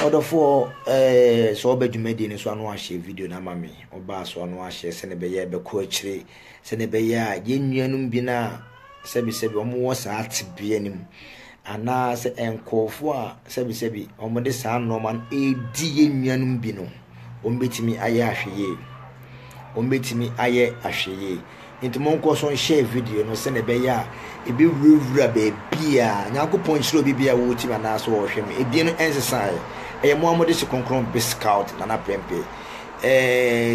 Order for so be dwumadi ni so anu ahye video na ma me oba so anu ahye se ne be ye be ko akire se ne be ya yennuanum bi na sebi omo wo sa atibia nim ana se enkofo a sebi omo de sa normal edi yennuanum bi no ombetimi aye ahweye ombetimi aye ahweye into monko so share video no se ne be ya ebi wura be bia nyakopon chiro bibia wo ti na so wo hwem ebi no ensesai mohammed se konkron biscout na prempe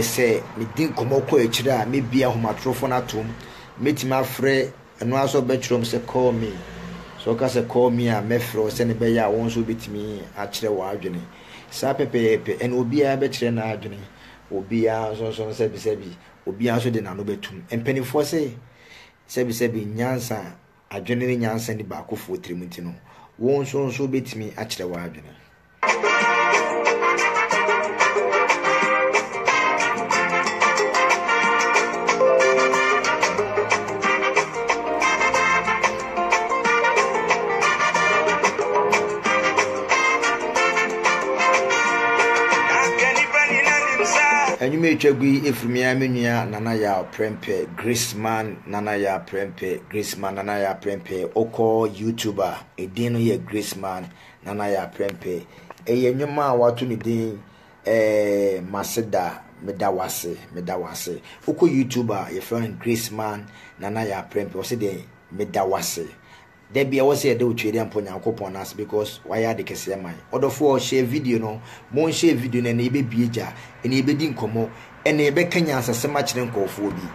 se me din komoko akira me bia homatrofo na tom metima afre eno aso betrom se call me so ka se call me a mefro se ne be ya won so betimi akire wa adwene sa pepepe en obia betire na adwene obia so sebi obia so de na no betum empenifo se sebi nyansa adwene ni nyansa ni ba akofo trimuti no won so betimi akire wa adwene Enyume twagui efrimia menua nana ya prempe Graceman nana ya prempe oko YouTuber edin no ye Graceman nana ya prempe enyuma watu ni din Maseda medawase oko YouTuber your friend Graceman nana ya prempe wose de medawase Debbie was here do trade and ponya kopon as because why are the kese man order for share video no mon share video na ebe bieja and ebe din komo and ebe kanya asase ma kire nkofo bi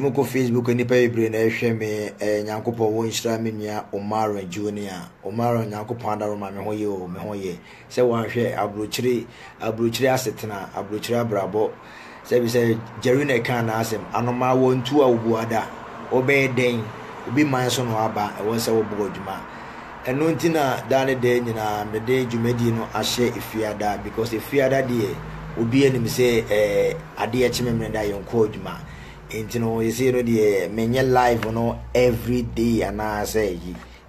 Moko Facebook ni pa ebre na ehwe me nyankopo wo nshira menua Omaro Junior Omaro nyankopo adaro ma me hoye se wa hwe abrochire asetena abrochire abrabo se bi se Jeruna kan na asem anoma wo ntu a obuada obe den obi man so no aba e wo se wo bo adwuma eno ntina dane de nyina me de dwumadi no ahye efiada because efiada de obi anim se ade a chimemre da yonko adwuma Intino you see the menye live no every day and I say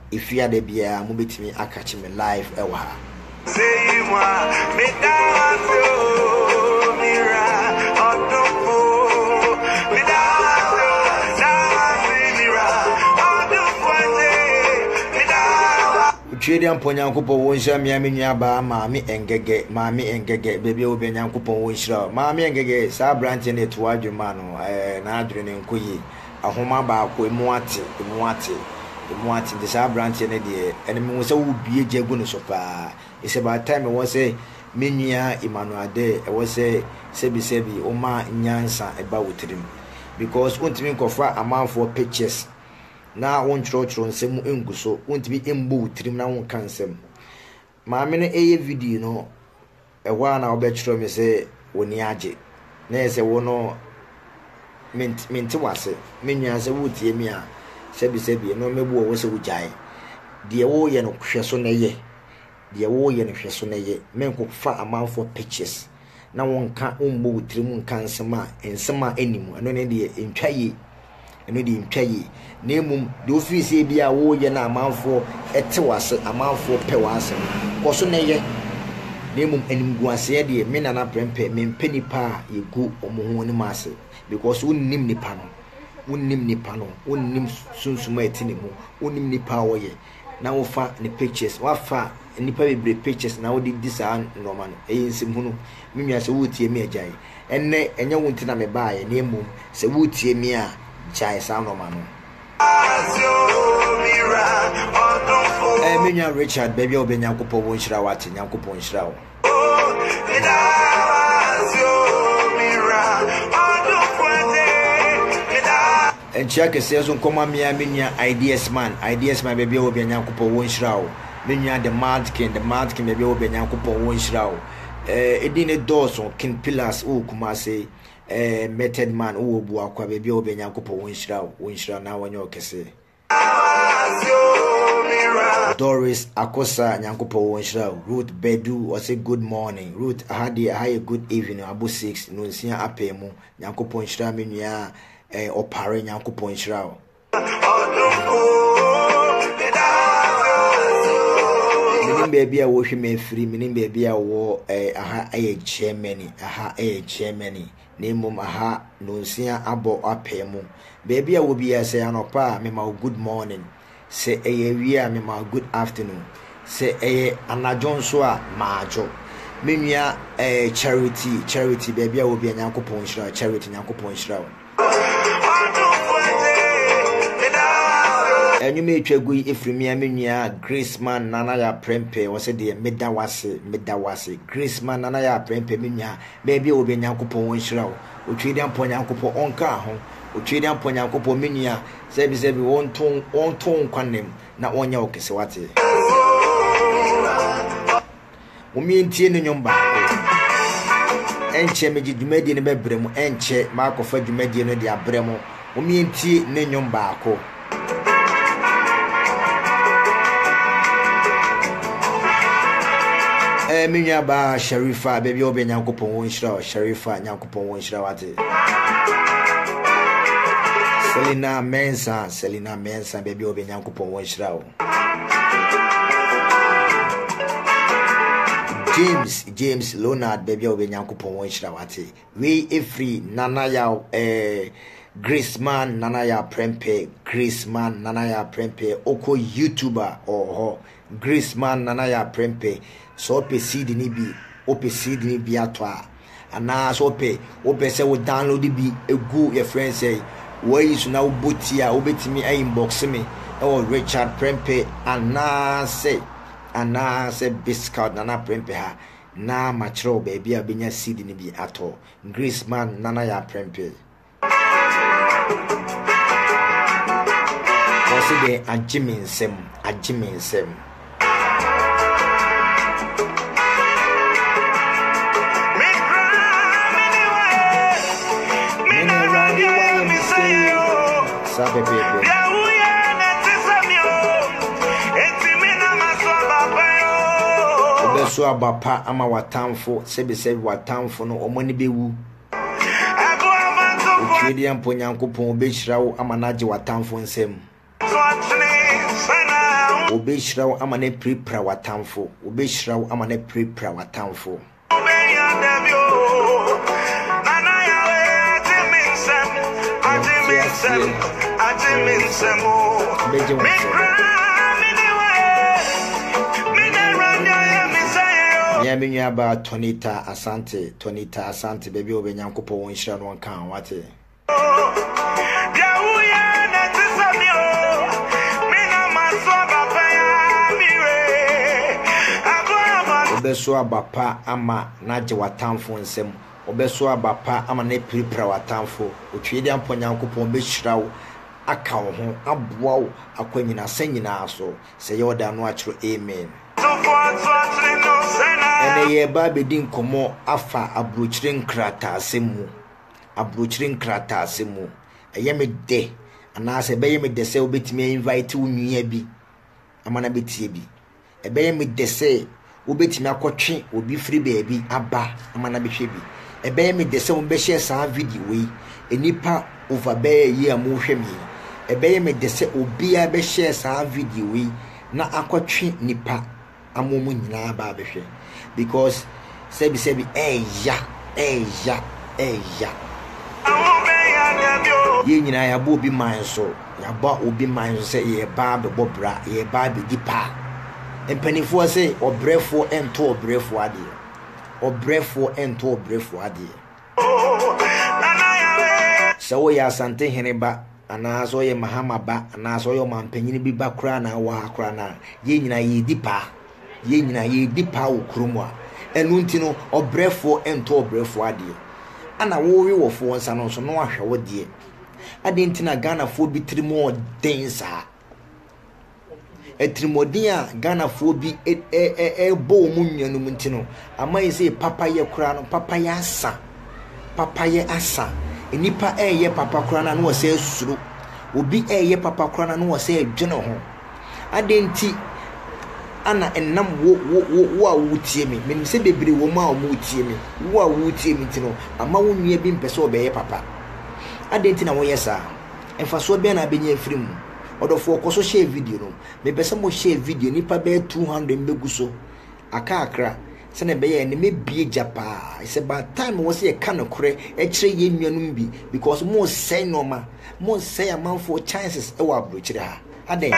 if you are the beer move me I catch me live ewa say me Trade and Ponyankopo wonsha miamia ba mami engege baby obe nyankopo wonshira mami engege sa branch ne to adwuma no na adwene nkoyi ahoma ba ko emuate the sa branch ne de enemi wo se wo bie jegu no so pa ise ba time wo se menua Emmanuel de wo se sebi o ma nyansa eba wotrim because untimi nkofa amanfo pictures na won chro nsem enguso wontimi embo wutrim na won kansem maame no eye video no ehwa na obechro me se woni age na ese wo no minti wase menua se wutie mi a sebi no mebu wo se wujae de wo ye no hweso na ye menko fa amanfo pictures na won ka ombo wutrim kansem a ensema enimu eno ne de entwaye eno de ntwaye nemum de ofisi bia wo ye na amanfo etewase amanfo pewase koso ne ye nemum animguase de me na prempe me mpenipa yegu omoho ni mase because unnim nipa no unnim sunsuma etinimu unnim nipa wo ye na wo fa ne pictures wa fa nipa bebre pictures na wo di disa normal eyensim hunu menua se wutie me agyae enne enye wonti na me baaye nemum se wutie me a chai sa normal no Menua Richard baby obe nyankopo wo nshira wate nyankopo nshira wo and check a sales on Koma Mia Minya ideas man baby obi nyankopo won shrawo minya the madkin baby obi nyankopo won shrawo edine doors king pillars o kuma say method man o obu akwa baby obi nyankopo won shrawo na wanyo kese Doris Akosa nyankopo won shrawo Ruth Bedu or say good morning Ruth ahadi a good evening abu 6 no sia apemu nyankopo shrawo minya opare nyankopon shirawo minim baby a wo hweme free minim baby a wo aha Germany nemum aha no nsia abo apemu baby a wo bia say anopa me ma good morning say wi a me ma good afternoon say anajon so a maajo menua charity baby a wo bia nyankopon shirawo charity nyankopon shirawo enyu me twagui efrimia menua Grace man nana ya prempe wo se de medawase Grace man nana ya prempe menua baby obi nyankopon won hirawo otwede ampon nyankopon onka ho otwede ampon nyankopon menua sebi won ton kwanem na onya okese wate omi ntie ne nyomba enche meji dwumadi ne bebrem enche makofa dwumadi no de abrem omi ntie ne nyomba ako minya ba Sharifa baby obi nyankopon won hira Sharifa nyankopon won hira wate Selina Mensa baby obi nyankopon won hira James Leonard baby obi nyankopon won hira wate we every nana ya Grace man nana ya prempe oko YouTuber Grace man nana ya prempe so pe seed ni bi atwa ana so pe se wo download bi egu your friend say why is now botia obetimi inbox me Richard Prempe ana say biscuit nana Prempe ha na machro baby abenya seed ni bi ato Grace man nana ya Prempe also de ajiminsem sabe bebe obeso abapa ama watamfo sebe watamfo no omoni bewu otwedi ampo nyankopon obehirawo ama naje watamfo nsem obehirawo ama ne prepare watamfo obehirawo ama ne prepare watamfo Yaminya ba Tonita Asante baby obi nyankopon won hira no kan wate obeso abapa ama naje watamfo nsem obeso abapa ama na prepare watamfo otwede ampo nyankopon be hirawo aka wo ho aboa wo akwanyina sanyina so se ye oda no akiro amen ene ye ba bedin komo afa abrochirin krata asemu eye me de ana se be ye me de se obetimi invite unua bi amana betie bi ebe ye me de se obetimi akotwe obi free baby aba amana behwe bi ebe ye me de se be share sa video we enipa over be ye amuhwe mi ebe ye me de se obi a be share sa video we na akotwe nipa amomu nyina ba behwe because sebi eya ye nyina ya bo obi man so ya ba obi man so say ye ba be bobra ye ba be dipa empanifo say obrefo ento obrefo ade so we asante hene ba ana so ye mahama ba ana so ye mampanyini bi ba kra na wa kra na ye nyina ye dipa okrumu a enu ntino obrefo ento obrefo ade ana wo wi wo fo nsa no so no ahwe wo de adentina Ghana fo bi trimo densa etrimodin a Ghana fo bi bo mu nwanum ntino amaye say papa ye kura no papa ye asa enipa ye papa kura na no wo say suru obi ye papa kura na no wo say dwene ho adenti ana enam wo a wutie me menim se bebre wo ma o wutie me wo a wutie me ntino ama wo nua bi mpese obeye papa adenti na wo yesa emfa so be na benya firim odofo okoso share video no me pese mo share video nipa be 200 mbegu so akakra se na be ye ne mebie japa it's about time wo se ye kanokore e kire ye nuanum bi because mo say normal mo say amanfo chances e wa abrochire ha aden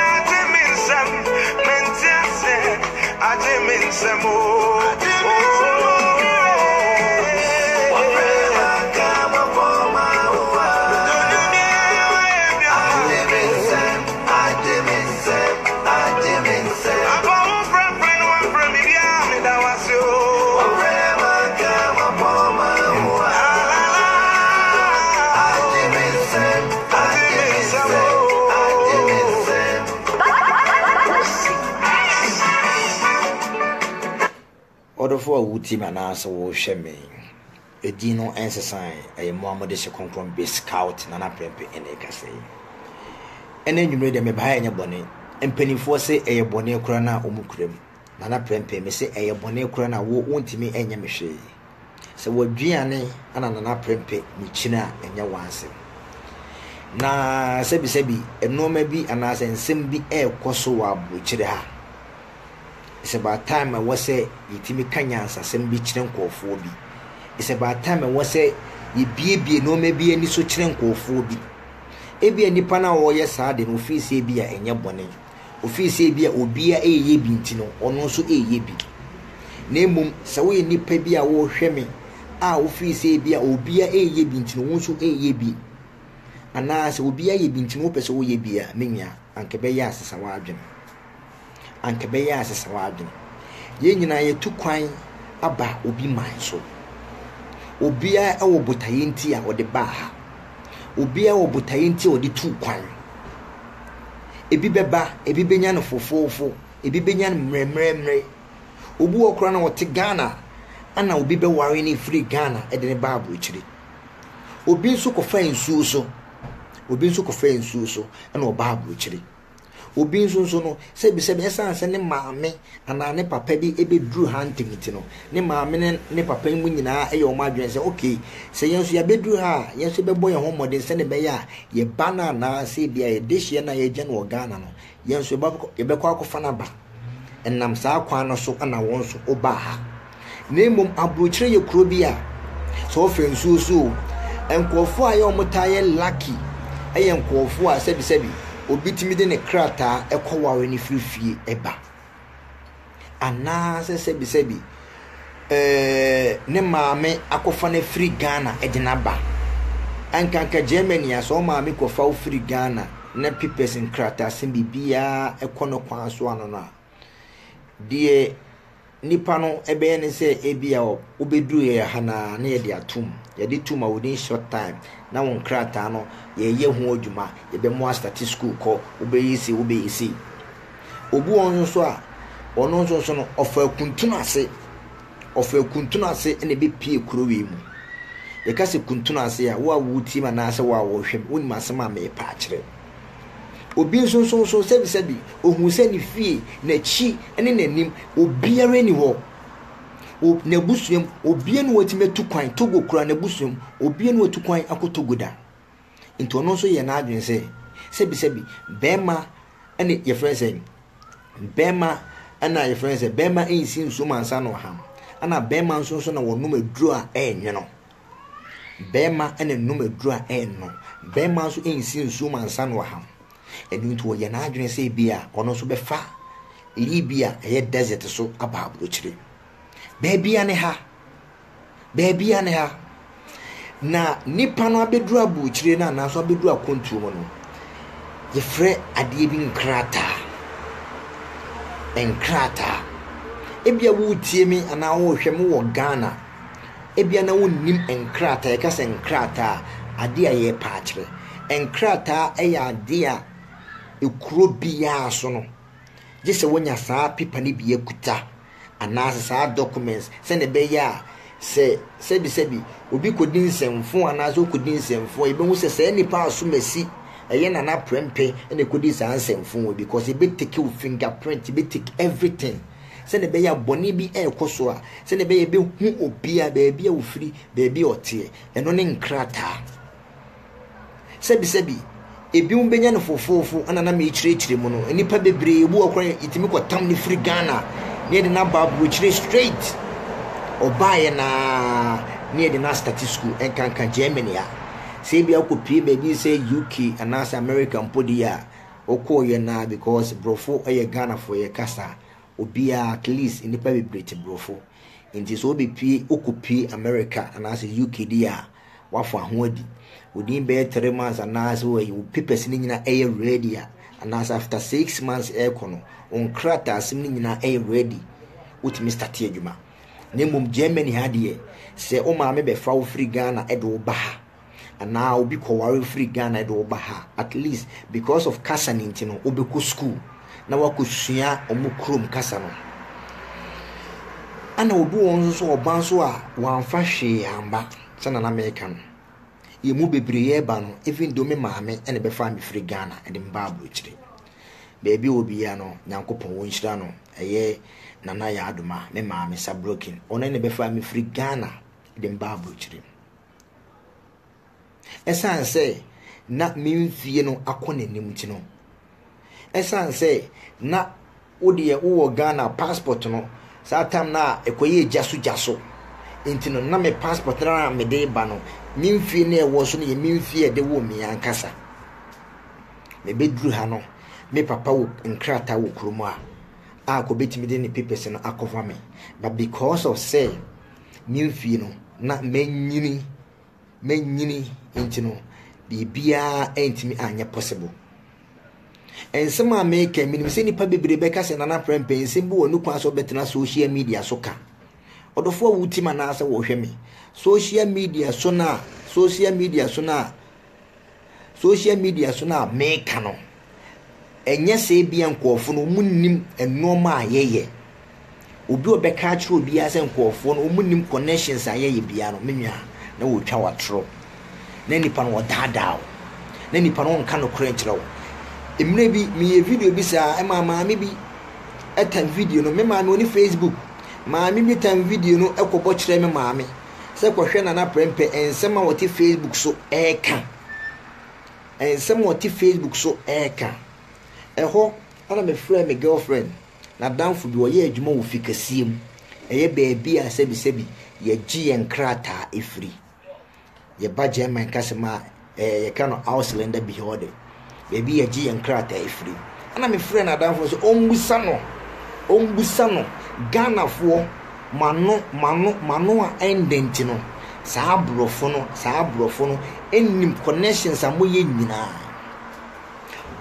for wuti manasa wo hweme edino ensesan Muhammad Shekonkron be scout nana prempe ene kase ene nwumre de me bae nya bone empanifo se bone kura na omukurem nana prempe me se bone kura na wo wontimi enya me hwe se waduane ana nana prempe ni china enya wanse na sebi enoma bi anase nsem bi ekoso wa abukire ha. It's about time I was say yitimi kanyansa sem bi kire nkofo bi. It's about time I was say ye bie no maybe any so kire nkofo bi. Ebi anipa na wo ye saa de no ofisi bi a enye bone. Ofisi bi a obi a eye bi ntino ono so eye bi. Na emum se wo ye nipa bi a wo hweme a ofisi bi a obi a eye bi ntino wo so eye bi. Ana se obi a ye bi ntino wo pese wo ye bi a menya anke be ya asesa wa adwene. Anke be ya asesa wa adwene ye nyina ye tu kwan aba obi man so obi a wo botaye nti a ode ba ha obi a wo botaye nti ode tu kwan ebi beba ebi benya no fofofo ebi benya no mremremre obi wo kora na wote Ghana ana obi be ware ni free Ghana e de ne ba abrochire obi nso kofa nsuo so ana oba abrochire obi nso no sebi esanse ne maame ana ne papa bi ebedru hantimiti no ne maame ne papa mu nyina eye o madwen se okay se yenso ya bedru ha yenso bebo ye homode se ne be ya ye bana na se bia ye dehie na ye gye no Ghana no yenso ye be kwa akofa na ba enam saa kwa no so ana won so oba ha na emom abrochire ye kuro bi a so ofensu so enkofo aye omotaye lucky eye enkofo a sebi obitimi de ne krata ekoware ni frifie eba ana sebi ne maame akofa na free Ghana edina ba ankanka Germany aso maame kofa free Ghana na pipes in krata simbi bia ekono kwa so ano na die nipa no ebe ne se ebia obedru ye hana na ye de atum ye de tuma within short time na won krata no ye hu adwuma ye be mo start school ko obeyisi obu onso so a ono nso so no ofa kuntuna ase ene be pie kurowe mu ye ka se kuntuna ase a wo awuti ma na ase wo awhwem woni masema me pa akire obi nso so sebi ohun se ni fie na chi ene nanim obiare ni ho o na busuem obi enu watime tu kwan togo kura na busuem obi enu watu kwan akotogo da nti ono nso ye na adwen se sebi bema ene ye friend say bema ana ye friend say bema ensi nso mansa no ham ana bema nso na wonum aduru a enweno bema ene num aduru a enno bema nso ensi nso mansa no ham enu nti wo ye na adwen se bia ono nso befa Libya ye desert so aba abrochire Baby ane ha na nipa no abedru abuchire na na so abedru akontu mo no ye frɛ ade bi nkrata ebia wo tie mi ana wo hwɛ mo wɔ Ghana ebia na wo nim nkrata ye ka sɛ nkrata ade a ye pa akire enkrata eya ade a ekuro bia so no je se wonya saa paper ni bia kuta anase saa documents se ne be ya se sebi obi kodin semfo anase okodin semfo ebe hu se nipa asomasi eye na prempe ene kodi saa semfo because e be take your fingerprint, e be take everything se ne be ya boni bi ekoso a se ne be ye be hu obi a be bia ofiri be bia ote eno ne nkrata sebi ebi umbenya no fofofo ana na me chire mu no nipa bebre ebu okran itimi kwatam ni free Ghana ne de na babu chire straight obaye na ne de na start school enkanka Germany a se bia kopie baby say UK and as American podia okoye na because brofo eye Ghana for ye kasa obia at least nipa bebre te brofo nti so obi pie okopie America and as UK dia wafo ahoadi within be 3 months and as we papers ni nyina air ready and as after 6 months air kono on krata asim ni nyina air ready utimi start adwuma na mum Germany hade se o ma me be fa free Ghana edo ba and now obi ko ware free Ghana edo ba at least because of kasa ni ntino obi ko school na wakosua omukrom kasa no ana obi won so oban so a wanfa hwe amba sana na America no ye mu bebre ye ba no even do me maame ene be fa me free Ghana and mbabro chire baby obi ya no nyankopon won hira no eye nana ya adoma me maame sa broken ona ne be fa me free Ghana de mbabro chire esan se na memfie no akona nim ti no esan se na odi ye wo Ghana passport no sa tam na ekoye jaso intino na me passport na me de ba no memfie na ewo so no ye memfie de wo mi ankasa me bedru ha no me papa wo nkrata wo kromo a ko betimi de ne papers no akova me but because of say memfie no na menyini intino bibia entimi anya possible ensema make minim se nipa bebre beka se nana prempe ensem bi wonu kwa so betena social media so ka odofo wutima na ase wo hweme social media so na make no enye se bia nkofo no munnim enoma ayeye obi obeka akire obi ase nkofo no munnim connections ayeye bia no menwa na wo twa watro na nipa no odada na nipa no nka no kure kire wo emre bi mi video bi sa e mama mi bi etan video no me mama oni Facebook maami bi tan video no ekobo kire me maami se kohwe na prempe ensema woti Facebook so eka eho ana me friend me girlfriend na danfo bi oye adwuma wo fikasiem eye baby a sebi ye gi enkrata efri ye ba German kasema ye kano Ausländer bi hode baby ye gi enkrata efri ana me friend na danfo so ombusa no Ghana fo mano a endenti no saa brofo no enim connections amoye nyina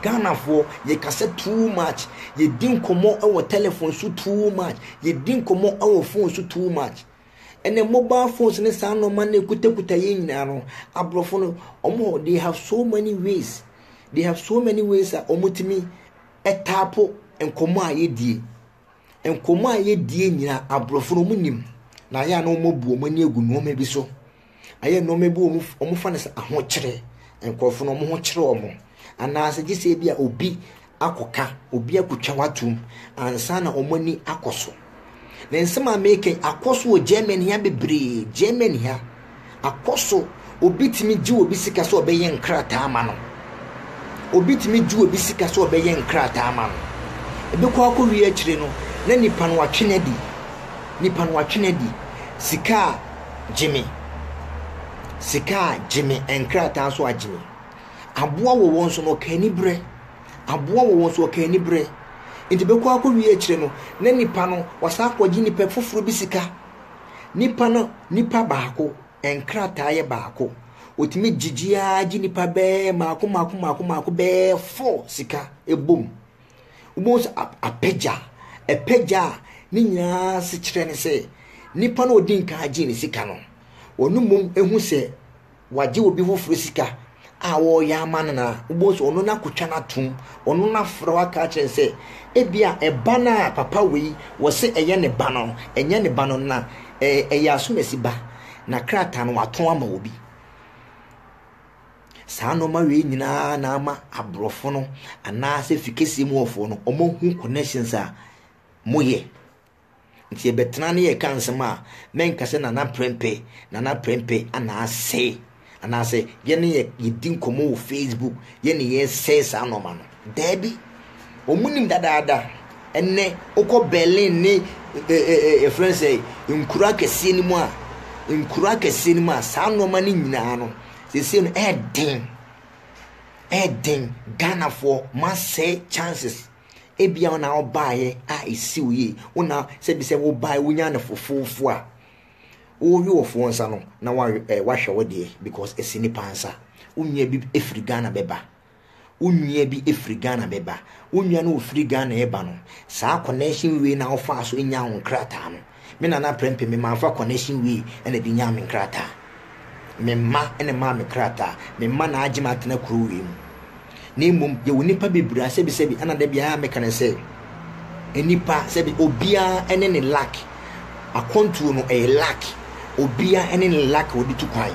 Ghana fo ye kase too much ye din komo e telephone so too much ye din komo e phone so too much ene mobile phones ne saa no man ekutakuta ye nyina no abrofo no omo they have so many ways a omutimi etapo enkomo a ye die enkomo a ye die nyina abrofo no munim na ya no mobu omani egu no ma bi so aye no mebu omufa ne aho kire enkofo no mo ho kire omo anase gise bia obi akoka obi akutwa watum ansa na omani akoso na nsema make akoso o Germany ya bebre Germany ha akoso obi timi ji obi sika so obeye nkrata ama no obi timi ji obi sika so obeye nkrata ama no ebe kwa akori akire no na nipa no atwene di sika Jimmy enkrata so agime aboa wo won so no kanibre nti be kwa akori akire no na nipa no wasa akwaji nipa foforo bi sika nipa baako enkrata ye baako otimi jijia ji nipa be maako be 4 sika ebom ubos epeja ni nyina se kire ne se nipa no odin ka agi ne sika no onumum ehu se waje obi foforo sika awo ya man na ubo so ono na kutwa na tum ono na fro aka kire se ebia eba na papa we wo se eye ne ba no enye ne ba no na eya asomesi ba na krata no waton ama obi saa no ma we nyina na ama abrofo no ana se fikesi mu ofo no omohu connections a moye nti e betena ne ye kansema menka se na prempe ana se ye ne ye din komo wo Facebook ye ne ye se saa no ma no dabi omunim dadaada enne okọ Berlin ni friends nkura kese ni mu a saa no ma ni nyina no se no Eden Ghana for must say chances ebia na obaye a isiwe una se bi se wo buy wunya na fofofo a wo wi wo fo nsa no na wa hwe wo de because esini pansa unya bi efri Ghana beba unya no ofri Ghana eba no saa connection we na ofa so nya ho krata no me na prempe me ma fa connection we ena di nya me krata me ma ene ma me krata me ma na agima tena kruwe mu nemum ye wonipa bebura sebi ana da bia me kan se enipa sebi obia ene ne lack akontu no e lack obia ene ne lack odi tukwai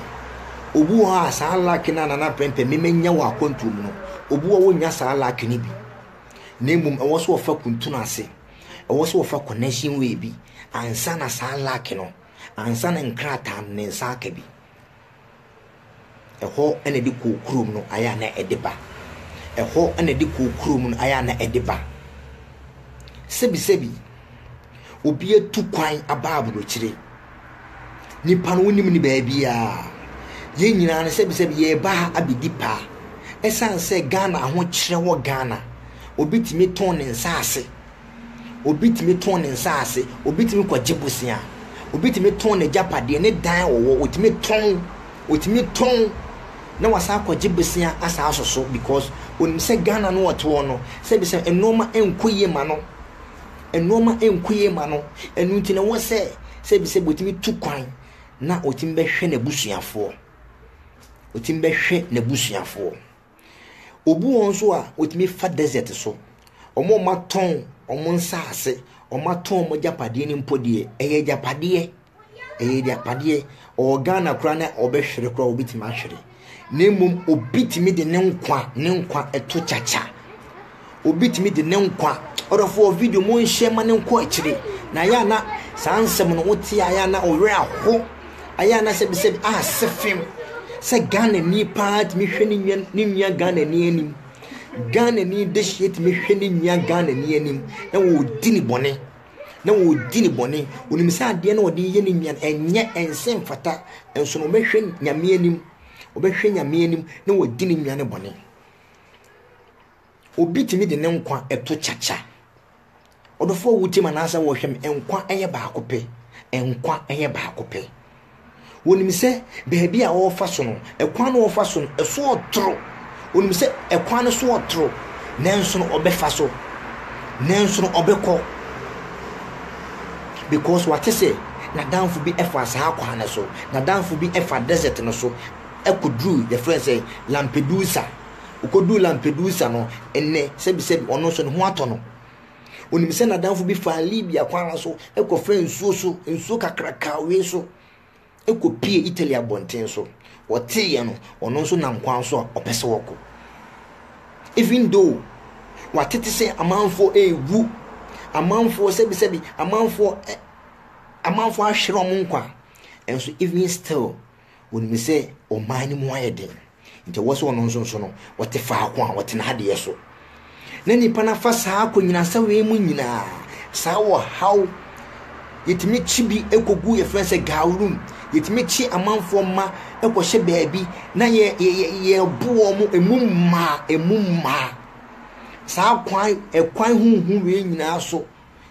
obu ha sa lack na prempe me menya wa akontu mu no obu wo nya sa lack ni bi nemum e wo so ofa kuntu na ase e wo so ofa connection we bi ansa na sa lack no ansa na nkrata ne nsa aka bi eho ene di kokrum no aya na edeba eho ene di kokrum no aya na edeba sebi obi etu kwan ababuro kire nipa no wonim ni baabi a ye nyina na sebi ye ba abidi pa esan se Ghana ho kire wo Ghana obi timi ton ne nsase obi timi kwaje busia obi timi ton ne japade ne dan wo otimi ton na wasa kwaje busia asa asoso because onim se Ghana no woto no se bi se enoma enkoye ma no enu ntina wo se bi se botimi tu kwan na otimi behwe na busuafo obu won so a otimi fa desert so omo maton omo nsase omo maton omo japade ni mpodie eye japade o Ghana kra na obehwere kra obitimi ahwere nemum obitimi de ne nkwa eto chacha obitimi de ne nkwa orofo video mo nhye ma ne nkwa akire na ya na sansem no wote aya na owre aho aya na sebi sefim se Ghana ni part mi hwe ni nua Ghana ni anim Ghana ni deshit mi hwe ni nua Ghana ni anim na wo dini bone onim se ade na wode ye ni nua enye ensen fata enso no behwe nyame anim na wo dini nua ne bone obitimi de ne nkwa eto chacha odofo wutima na asa wo hwem enkwa eye baako pe wonim se beebi a wo fa so no ekwa no wo fa so no eso otro wonim se ekwa no so otro nenso no obefa so nenso no obekọ because what say na danfo bi efa sa akwa na so na danfo bi efa desert no so ekudru the friend say Lampedusa ukodu Lampedusa no enne sebi ono so no ho atono onim se na danfo bi fa Libya kwa so ekofa nsuo kakraka we so ekopie Italy abonten so wote ye no ono so nam kwan so opese woko even though watete se amanfo ewu amanfo sebi amanfo ahwere om nkwa enso even still onim se o mani mu ayede nti wo so ono nso no wote fa akwa wote na hade so na nipa na fa saa akonyina sa we mu nyina saa wo how yetimi chibi ekogu ye friend say gawrum yetimi chi amanfo ma ekohye baabi na ye buo mu emumma saa kwan huhu we nyina so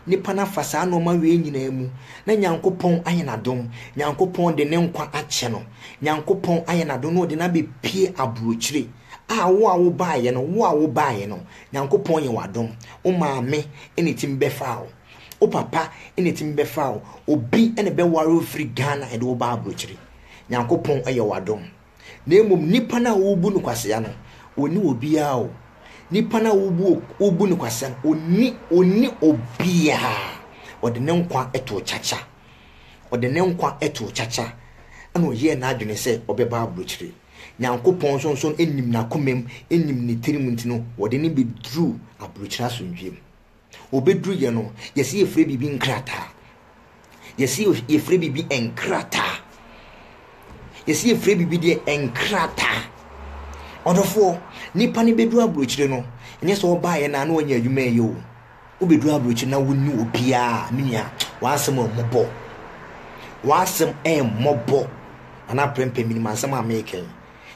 nipa na fa saa no ma we nyina mu na Nyankopon ayenadom Nyankopon de ne nkwa ache no Nyankopon ayenadom no de na be pie aburochire wo baaye no Nyankopon ye wadom o maame ene tim befa o papa ene tim befa obi ene be ware free Ghana e de wo ba aburochire Nyankopon aye wadom na emom nipa na wobu no kwasea no oni obia o nipa na wobu no kwasea oni obia ode ne nkwa eto chacha ana oye na adwene se obeba abrochire Nyankopon sonson enim na komem enim ne tirim ntino wode ne bedru abrochira sonwiem obedru ye no yesi efre bibi nkrata yesi efre bibi enkrata yesi efre bibi de enkrata odofo nipa ne bedru abrochire no enye so oba ye na na onya adwuma ye o obedru abrochire na wonni obia minia wasem mobo ana prempe minima asem ameken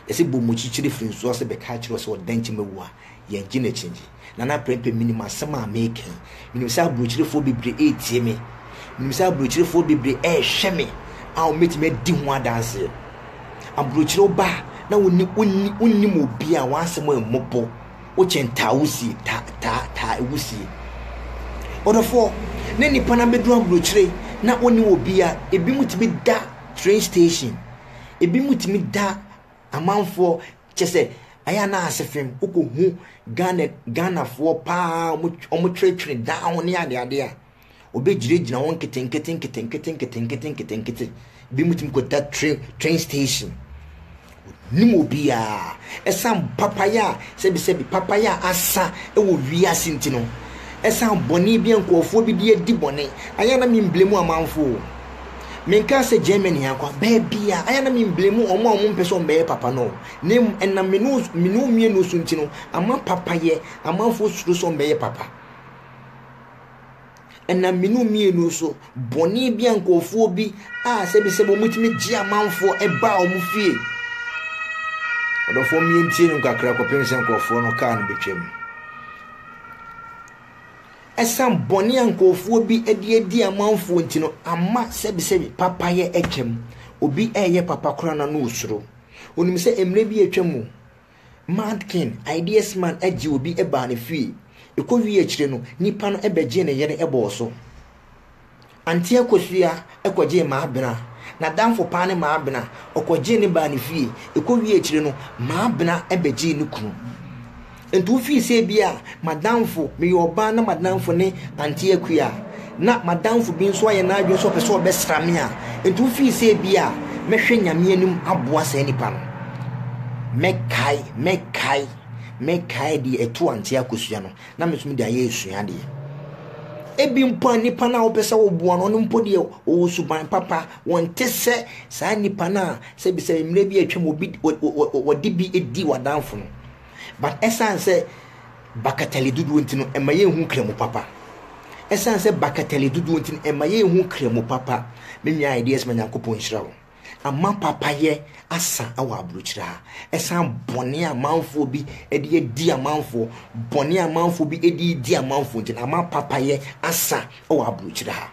yesi bo mo chichire firi so se be ka chiro so danchi mewu a ye ngine chinji na prempe minima asem ameken minim sa abrochire fo bebre etie me minim sa abrochire fo bebre hwe me a o metime di ho adanse abrochire ba na wonni mo bia wasem mobo o chenta wusi ta wusi odofo ne nipa na bedru abrochire na wonni obia ebi mutimi da train station ebi mutimi da amanfo chese aya na asefem ukohu Ghana fo pa omo twetwe down ne ade a obegiregyina won keten bi mutimi ko da train station nimo bia esam papaya sebi papaya asa ewo wiase ntino esam boni bi enkofo bi de di boni aya na mi mblemu amanfo menka se Germany akwa bebia aya na mi mblemu omo mpese ombe papa no nem enna minu mienu suntino ama papaye amanfo suru so ombe papa enna minu mienu so boni bi enkofo bi sebi mutimi gi amanfo eba omufie odofo mi ntie no kakra ko pense enkofo no ka no betwem esam boni ankofuo bi edi amanfo ntino ama sebi papaye etwem obi eye papa kora na no usuro onim se emre bi etwemu madkin ideas man agi obi eba ne fie ekowi akire no nipa no ebeje ne yere eboso anti ekosua ekoje ma abena na danfo pa ne ma abena okoje ne ba ne fie ekowi akire no ma abena ebeje ne kunu entu fi se bia madamfo me yoba na madamfo ne anti akua na madamfo bi nso aye na adwo so pese obesra me a entu fi se bia mehwe nyame anim aboa sa nipa no mekai di etu anti akosua no na mesum di aye esua de ebi mpo nipa na opese wo boa no mpo de wo suban papa wonte se sa nipa na se bi se mre bi atwem obi wodi bi edi wadamfo no but essence bakatali dudu ntino emaye hu kremu papa essence bakatali dudu ntino emaye hu kremu papa menya ideas ma Nyankopon hirawo amma papa ye asa awa abrochira esan bone amanfo bi edi amanfo bone amanfo bi edi amanfo ntino amma papa ye asa awa abrochira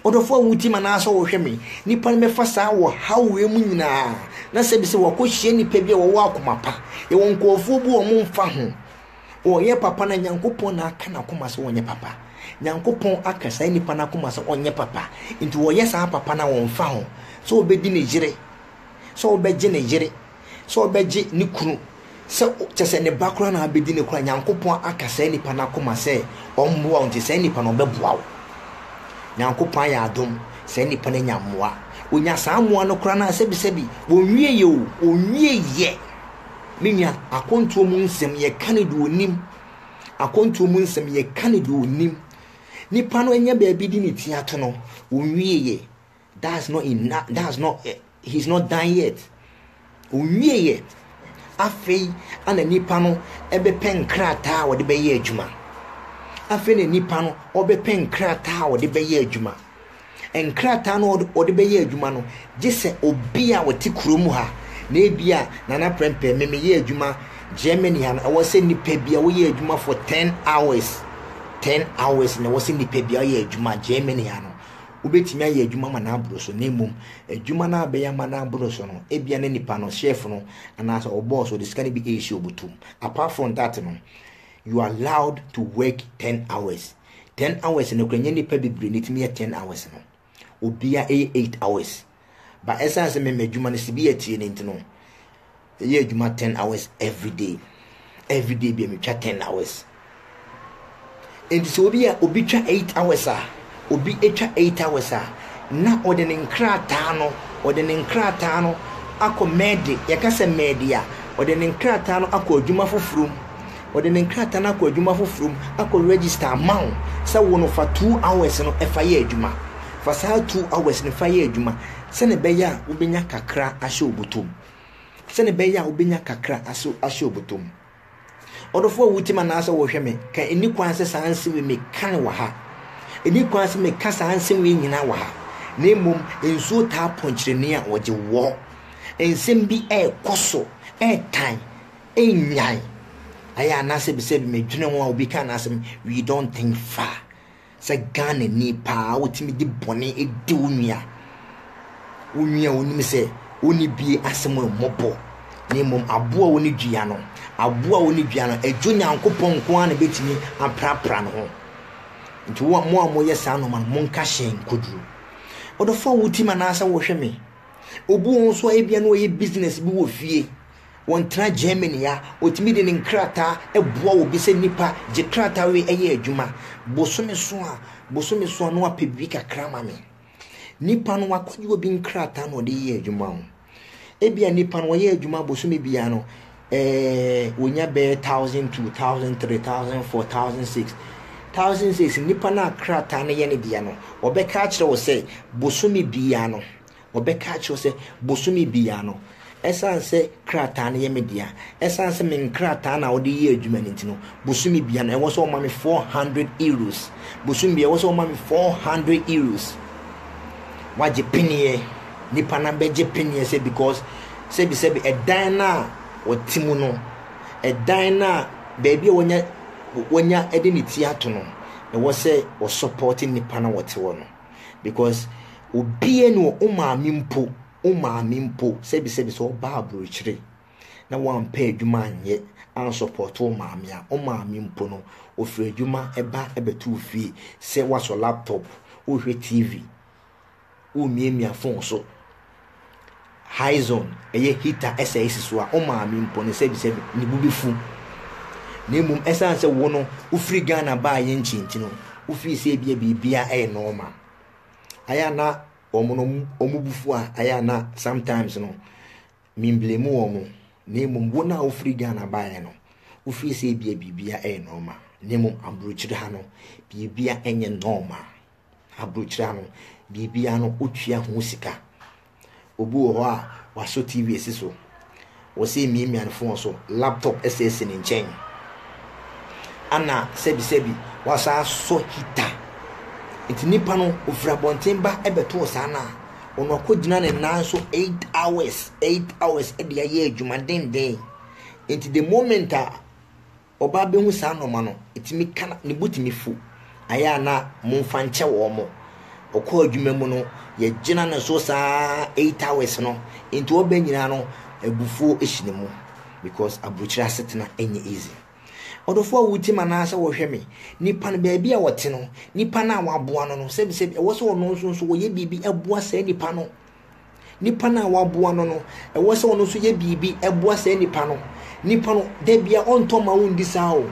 odofo wuti manasa wo hweme nipa ne mefa saa wo hawe mu nyina na sebi se wakohye nipa bia wo akomapa e won kofo bu o mu mfa ho o ye papa na Nyankopon na aka na koma se wonye papa Nyankopon aka sai nipa na koma se onye papa nti wo ye saa papa na won mfa ho so obedi ne jire so obeje ne jire so obeje ni kunu so chese ne bakura na abedi ne kura Nyankopon aka sai nipa na koma se omboa onti sai nipa no beboa wo Nyankopon ya adom se nipa ne nyamoa onya saa moa no kura na sebi wonwie ye o onwie ye minya akonto mu nsem ye kanedo onim akonto mu nsem ye kanedo onim nipa no enya ba bi di ne tiato no onwie ye that's not he's not done yet onwie ye afei ana nipa no ebe pen krata wo de be ye adwuma afei ne nipa no obepen krata wo de be ye adwuma enkrata no wo de be ye adwuma no gise obi a wote kurom ha na ebia nana prempe me ye adwuma Germany ha na wo se nipa bia wo ye adwuma for 10 hours na wo se nipa bia ye adwuma Germany ha no obetimi aye adwuma ma na abro so na emom adwuma na abeya ma na abro so no ebia ne nipa no chef no anasa o boss o diskani bi issue obutum apart from that no you are allowed to work 10 hours. 10 hours in the Ukrainian people need me 10 hours. No, would be 8 hours. But as I say, me Juma is be a teen into no. ye adwuma 10 hours every day be me twa 10 hours and so obi twa 8 hours obi etwa 8 hours na ode ne nkrata no akọ mede yakase media ode ne nkrata no akọ adwuma fofurum ode ne nkrata no akọ adwuma fofurum akọ register amount se wo no fa 2 hours no efa ye adwuma fa sa 2 hours no fa ye adwuma se ne beya obenya kakra ahye obotom se ne beya obenya kakra ahye obotom odofo wutima na asa wo hwe me ka eni kwan se sanse we me kan wa ha eni kwan se me ka sanse we nyina wa ha na emom ensuo ta ponkyereni a woje wo ensem bi koso tan nyai aya na se bi se bi medwene ho a obi kan asem we don't think far se Ghana ni pa wotimi di bone edi onua onim se oni bi asem mobo na emom aboa woni dua no adwo Nyankopon nko a na betimi aprapra no ho nti wo mo amoye sa no man monka hyen koduru odofo wutima na asa wo hwe me obu nso ebia no ye business bi wo fie won tra Germany ya otimi de nkrata eboa obi se nipa je krata we eye adwuma bosome so no apebi kakra ma me nipa no akwaji obi nkrata no de ye adwuma ho ebia nipa no ye adwuma bosome bia no wonya be 1000 2000 3000 4000 6000 nipa na krata na ye ne dia no obeka kire wo se bosome bia no esanse krata na ye media esanse men krata na odi ye adwuma ntino bosumi bia na ewo so o ma me 400 euros bosumi bia ewo so o ma me 400 euros waje piniye nipa na beje piniye se because se bi edan na otimu no edan na baby wonya edinity ato no ewo se o supporting nipa na wote wo no because obie no o maami mpo sebi so ba abrochire na wan pa adwuma anye an support o maami mpo no ofre adwuma eba ebetu fie se waso laptop o hwe TV o miemia phone so high zone eye heater SS so a o maami mpo ne sebi ni bubifu na mum esanse wo no ofri Ghana ba ye nchinti no ofi se bia normal aya na omubufu aya na sometimes no mimblemu omu nemu wona ofri Ghana bae no ofi se bia normal nemu abrochire ha no bia enye normal abrochire ha no bia no otua ho sika obu ho a waso TV esiso wo se miemia no phone so laptop SS ni nchen ana sebi wasa so hita enti nipa no ofra bontemba ebeto sana ono akodina ne nanso 8 hours e dia ye adwuma den enti the moment oba be hu sa no ma no etimi kana ne butimi fu aya na momfa nche wo mo okọ adwuma mu no ye gina ne so sa 8 hours no enti oba nyina no ebufuo ehine mu because abrochira setena enye easy odofo wutima na asa wo hwe me nipa no baabi a wote no nipa na waboa no sebi ewo so no nso wo ye bibi eboa sa nipa na waboa no ewo so no nso ye bibi eboa sa nipa no da bia onto ma wundi sa o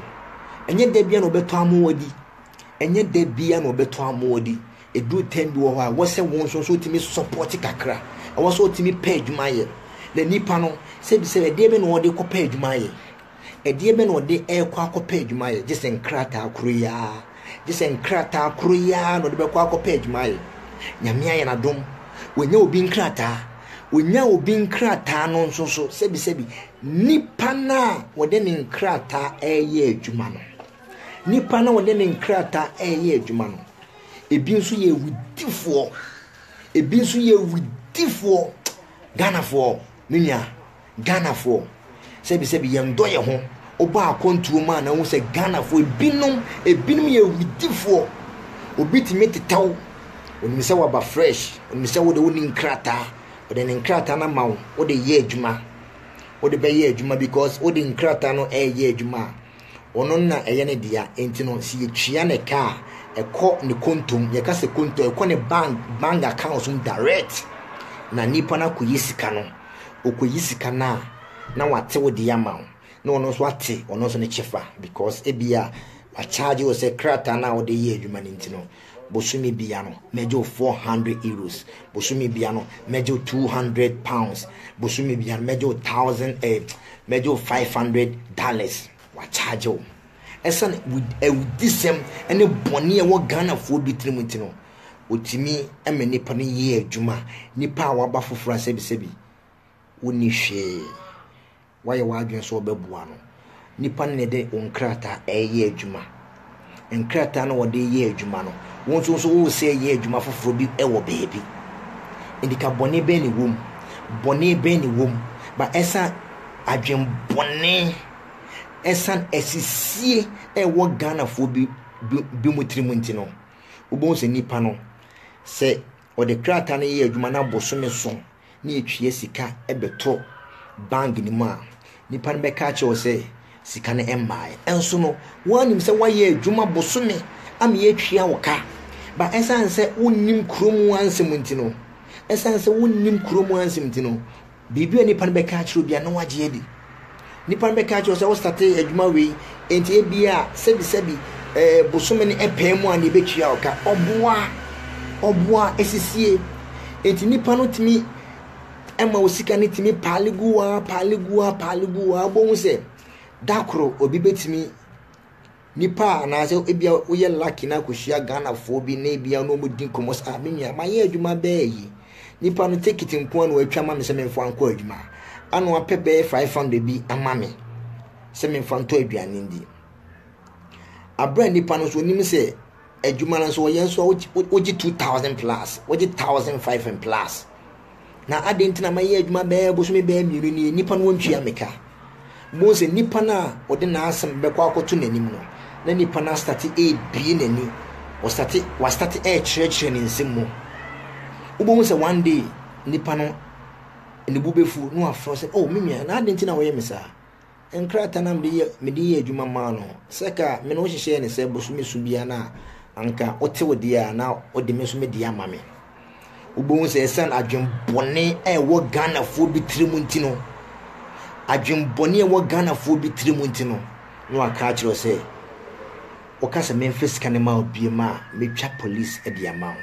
enye da bia no beto amodi edu tembi wo ha wo se won so timi support kakra ewo so timi pay adwuma ye na nipa no sebi de be no wo de ko pay adwuma ye edie be no de ekwa akopɛ adwuma ye gisen krata akroya no de be kwa akopɛ adwuma ye nyame aye na dom wonya obi nkrata no nso so sebi nipa na wode ne nkrata eye adwuma no ebi nso ye wudifoɔ Ghanafoɔ nunya Ghanafoɔ sebi yendo ye ho oba akontuo ma na wo se Ghanafoɔ ebinom ye wudifoɔ obi timi tetaw oni se waba fresh oni se wo de woni nkrata wo de nkrata na mawo wo de ye adwuma wo de be ye adwuma because wo de nkrata no ye adwuma ono na eye ne dia enti no si ye twia ne ka ekọ ne kontom ye ka se konto ekọ ne bank account direct na nipa na koyi sika no okoyi sika na na wate wo di ama na ono so ate ono so ne chefa because ebia a charge you say krata na wo de ye adwuma ni ntino bosumi bia no mejo 400 euros bosumi bia no mejo 200 pounds bosumi bia no mejo 1000 mejo $500 wa charge you esan with this any boni e wo Ghana fo bi trim ntino otimi eme nipa no ye adwuma nipa wa ba foforo sebi woni hwe waye wadwen so obebua no nipa ne de onkrata eye adwuma enkrata na wode ye adwuma no won so wo se ye adwuma foforo bi ewo beebi indika boni be ni wom ba esa adwen boni esan esisie ewo Ghana fo bi mutirimu ntino ubon se nipa no se ode krata na ye adwuma na bosome so na etwie sika ebeto bank ni ma nipa no be ka che se sika na embae enso no wanim se waye adwuma bosome am ye twia woka ba esan se wonnim krom wansem ntino bibi nipa no be ka che obi na waje edi nipa no be ka che se wo start adwuma we enti ebia sebi bosome ni epemu ani betwia woka oboa esisie enti nipa no timi ema osika ni timi paliguwa bo se dakro obi betimi nipa na se ebia oye lucky na kohia Ghana fo bi na ebia no mudin komos a menua maye adwuma be yi nipa no take it nko na watwa ma me se memfo anko adwuma ano apebe 500 bi ama me se memfo anto aduane ndi abra nipa no so nim se adwuma no so woyen so oji 2000 plus oji 1500 plus na adentina maye adwuma be bosome be miru ni nipa no wontwia meka Mose nipa na ode na asem be kwa akoto nanim no na nipa na start e bie nani o start e chire ni nsem mo ubo se one day nipa no ne bubefu no afro se oh memia na adentina wo ye mesa enkrata na me di adwuma ma no seka me no hihye ne se bosome su bia na anka ote wodi a na ode me so me di ama me ubo se san adwen bone e wo Ghana fo bi trimu ntino adwemboni e wo Ghana fo bi trimu ntino no aka kiro se o ka se Memphis kanema obi ma metwa police e dia ma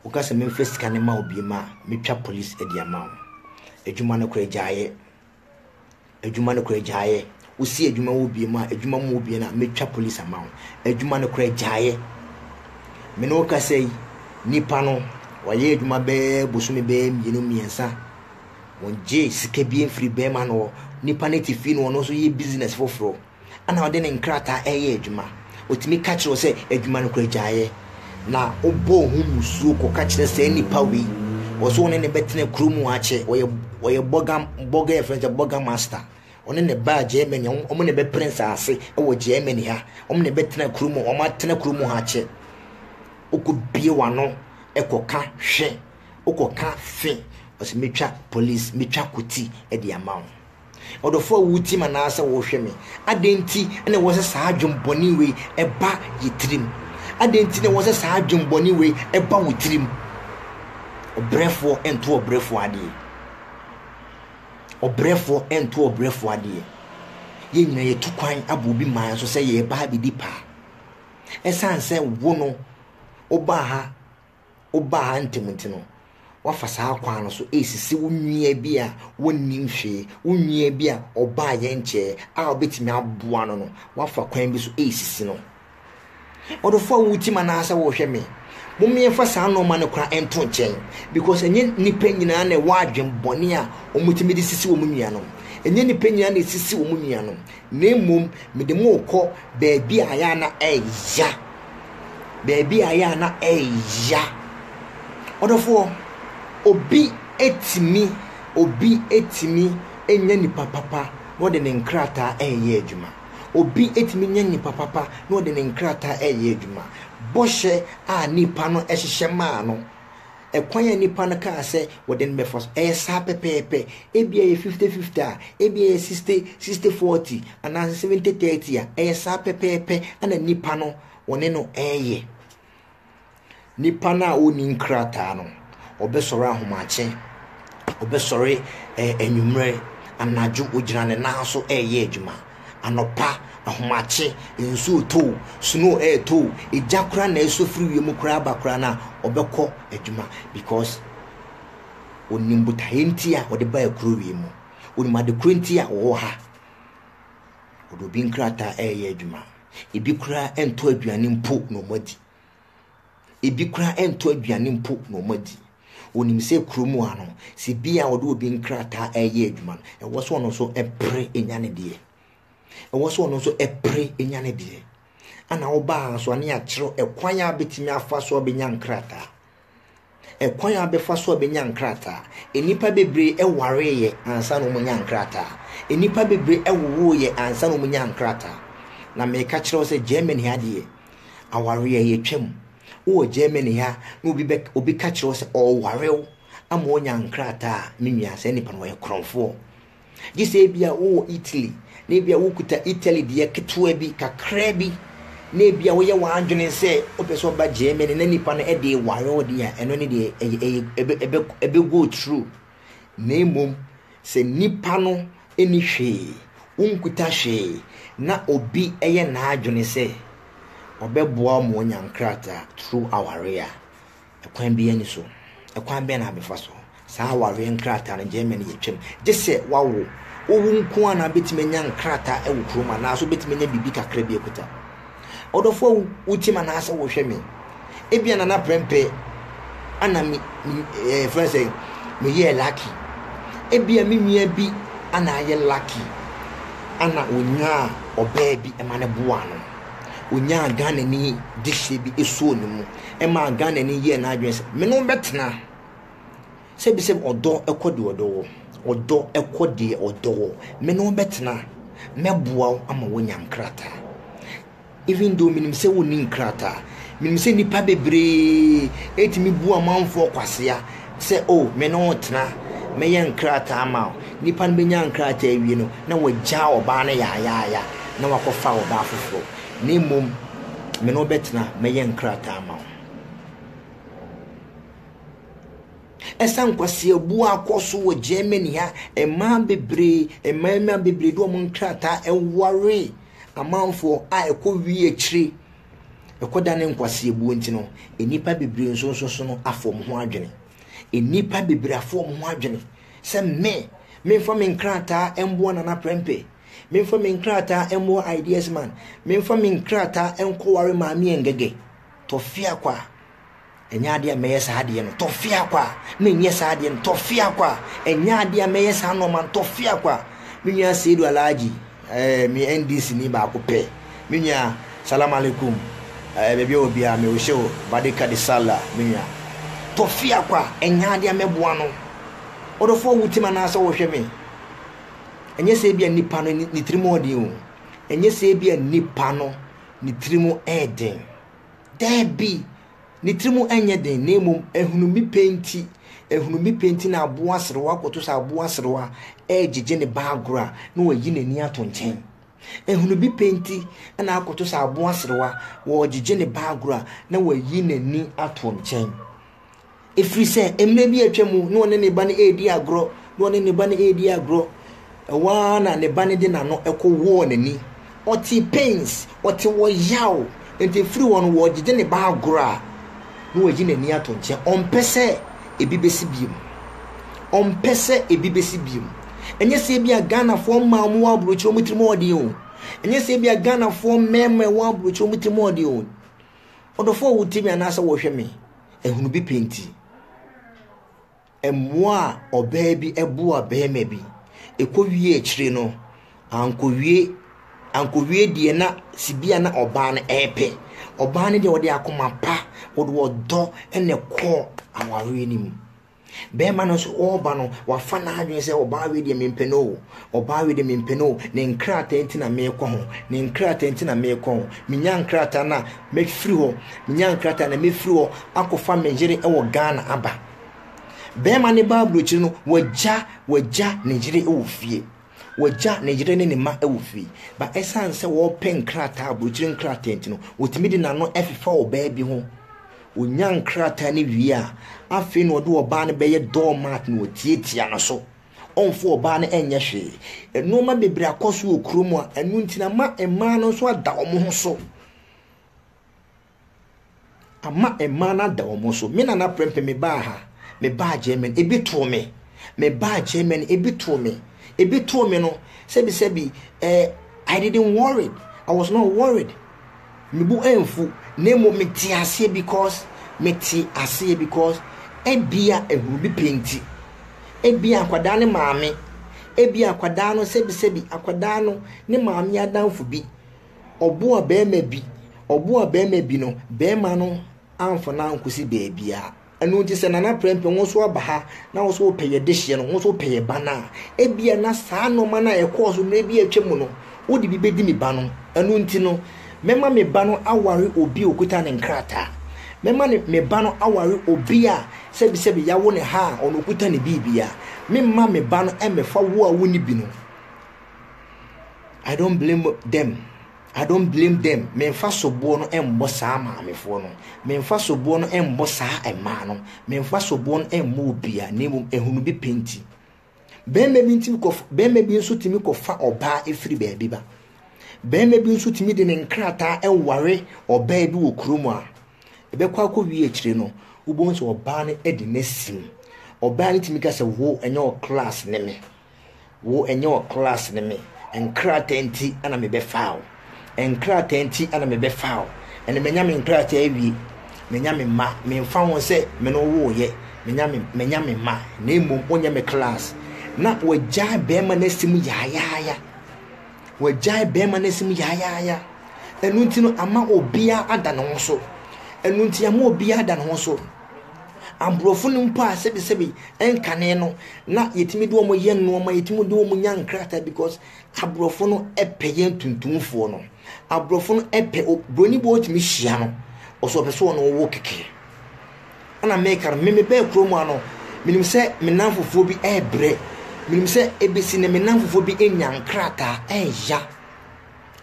o ka se Memphis kanema obi ma metwa police e dia ma adwuma no kura jaaye usi adwuma wo bi ma adwuma mo obi na metwa police ama adwuma no kura jaaye me no ka se nipa no waye adwuma be bosome be mienu miensa wonje sika bi enfri be ma no nipa ne tifi no so ye business foforo ana ode ne nkrata eye adwuma otimi ka kire se adwuma no kura jaaye na obo hu musuo ko ka kire se nipa wi oso ne betene krumu ache oye boga friend boga master one ne ba Germany omo ne be prince ase e wo Germany ha omo ne betene krumu omo atene krumu ha ache okobie wano ekoka hwe okoka fe osi metwa police metwa kuti e di amaw odofo wuti manasa wo hwe me adenti ene wo se saa dwomboni we e ba yitrim adenti ne wo se saa dwomboni we e ba wutrim obrefo ento obrefo ade ye nyina ye tukwan abobi man so se ye ba bi dipa esanse wo no oba ha ntimntino wafa saa kwan no so esisi wonwia bi a wonni hwe wonwia bi a oba ye nche a obetimi aboa no wafa kwan bi so esisi no odofo wuti manasa wo hwe me mumye fa saa no ma ne kra ento nchen because enye nipa nyina na wadwen bone a omutimi de sisi wo munua no enye nipa nyina na sisi wo munua no na mum mede mo kɔ baabi aya na eya odofo obi etimi enya nipa papa no de ne nkrata eye adwuma obi etimi nya nipa papa no de ne nkrata eye adwuma boshe a nipa no ehihye ma no ekwan ya nipa no ka se wode ne befos sa pepepe ebia ye 50-50 a ebia ye 60-40 ana 70-30 a sa pepepe ana nipa no wone no eye nipa na oni nkrata no obesoro ahomache obesore enwumre anadwo ogyina ne nan so eye adwuma anopa ahomache nsu to snow to ejakura na esofiri wiem kura abakura na obekọ adwuma because onimbuta enti a ode ba ekuru wiem onimade kurenti a wo ha odobi nkrata eye adwuma ebi kura ento aduane mpo no madi ebi kura ento aduane mpo no madi onim se kurumu ano se bia ode obi nkrata eye adwuma e wo so no so epre enyane de e wo so no so epre enyane de ana oba so ane akiro ekwan ya betimi afa so obenya nkrata ekwan ya befa so obenya nkrata enipa bebre eware ye ansa no munya nkrata enipa bebre ewowo ye ansa no munya nkrata na me ka kiro se Germany ha de aware ye twem wo Germany ha no obi ka kiro se o warew amonya nkrata menua se nipa no ye kronfo gise bia wo Italy ne bia wo kuta Italy de ketewa bi kakra bi ne bia wo ye wadwene se opeso ba Germany na nipa no e de warew de a eno ne de ebe go through ne mom se nipa no eni hwe unkuta hwe na obi eye na adwene se obeboa mo nyankrata through awarea ekwan bi ani so ekwan be na abefa so sa awarea nkrata na Germany yetwem gese wawo owunku ana betime nyankrata ewo kroma na so betime nya bibi kakra bi ekuta odofo utima na asa wo hwe me ebia na prempe ana mi friends me ye lucky ebia mi nua bi ana ye lucky ana onya oba bi emane boa no onya Ghana ni dishe bi eso ni mu ema Ghana ni ye na adwen me no betena se bi se odo ekode odo ekode odo me no betena meboa ama wonya nkrata even though minim se woni nkrata minim se nipa bebre etimi bua manfo kwasea se oh me no tena me ye nkrata ama nipa no benya nkrata awie no na wagya oba na ya na wakofa oba afofo ni mom me no betena me ye nkrata ama esan kwase abu akoso wo Germany ha ema bebre do mo nkrata eware amanfo a ekowie akire ekoda ne nkwase abu ntino enipa bebre nso no afom ho adwene enipa bebre afom ho adwene se me fa me nkrata embo na prempe me fa me nkrata embo ideas man me fa me nkrata enkoware maami engege tofia kwa enya ade me yesa ade no tofia kwa me nyesa ade no tofia kwa enya ade me yesa no man tofia kwa minya Seidu Alaji mi NDC ni ba ko pe minya salam alaikum bebi obia me osho badika de sala minya tofia kwa enya ade me boa no odofo wutima na asa wo hwe me enye se bia nipa no ni trimo odi o enye se bia nipa no ni trimo eden debi ni trimo enye den nemu ehunumi penti na aboa serewa koto sa aboa serewa ejije ne baagura na wayi nani ato nchen ehunumi penti na akoto sa aboa serewa wo jije ne baagura na wayi nani ato nchen efri se emre bi atwam no ne ba ne edi agro no ne ba ne edi agro wana ne ba ne de na no ekowo nani oti pains oti wo yaw enti free one wo jije ne baagura no wayi nani ato nchen ompese ebibesi biom enye se bia Ghana for ma mu abrochi omutrimo odi o enye se bia Ghana for meme wa abrochi omutrimo odi o odofo wutimi anasa wo hwe me ehunu bi penti emwa oba bi ebu abema bi ekowie akire no ankowie die na sibia na oba na epe oba ne de odi akoma pa wodo ene ko aware ni mu be ma no so oba no wafa na adwen se oba we de mempeno ne nkrata enti na meko ho ne nkrata enti na meko ho minya nkrata na me free ho minya nkrata na me free ho akofa menjere ewo Ghana aba be ma ne bablo chi no wagya Nigeria ewo fie wagya Nigeria ne ma ewo fie ba esan se wo pen nkrata abrochire nkrata enti no wotimi di na no efifa oba bi ho onyan krata ne wie a afi no do oba ne beye doormat no tietia no so onfo oba ne enye hwe eno ma bebre akoso okromu a enu ntina ma ema no so ada omo ho so ama ema na da omo so me na prempe me ba ha me ba German ebi to me ba German ebi to me no sebi I didn't worry. I was not worried. Me bu enfu nemo me ti ase because ebia ehubi penti ebia akwada ne maame ebia akwada no sebi akwada no ne maame adanfo bi obo abema bi no bema no amfo na nkosi beebia anu nti se nana prempe won so aba ha na wo so peye dehye no won so peye bana ebia na saa no ma na ekoso no ebia twemu no wodi bi bedi mi ba no anu nti no mema me ba no aware obi okuta ne nkrata mema me ba no aware obi a sebi ya wo ne ha ono okuta ne bibia mema me ba no emefa wo a wo ni bi no I don't blame them. Me fa sobo no embo saa maamefo no. Me fa sobo no embo saa ema no. Me fa sobo no emmo bia na mum ehunu bi penti. Bemme bi nso timi ko fa oba efiri baabi ba. Bemme bi nso timi de ne nkrata enware oba bi wo kurom a. Ebekwa akọ wi ekire no. Ubo nso oba ne edi nesim. Oba ne timi ka se wo enye o class ne me. Wo enye o class ne me. Enkrata enti ana me be faaw. Enkrata enti ana me be faaw ene menya me enkrata awie menya me ma me mfa won se me no wo ye menya me ma na emu onye me class na wajai bema na simu ya wajai bema na simu ya enu nti no ama obia ada no so enu nti ama obia ada no so ambrofo no mpa sebi enkane no na yetimi do mo ye no ma yetimi do mo nya nkrata because abrofo no epeye tuntumfo no abrofo no epe broni bo timi hia no oso peso no wo keke ana make me be kromo ano minim se menamfofo bi ebre minim se ebesi ne menamfofo bi enya nkrata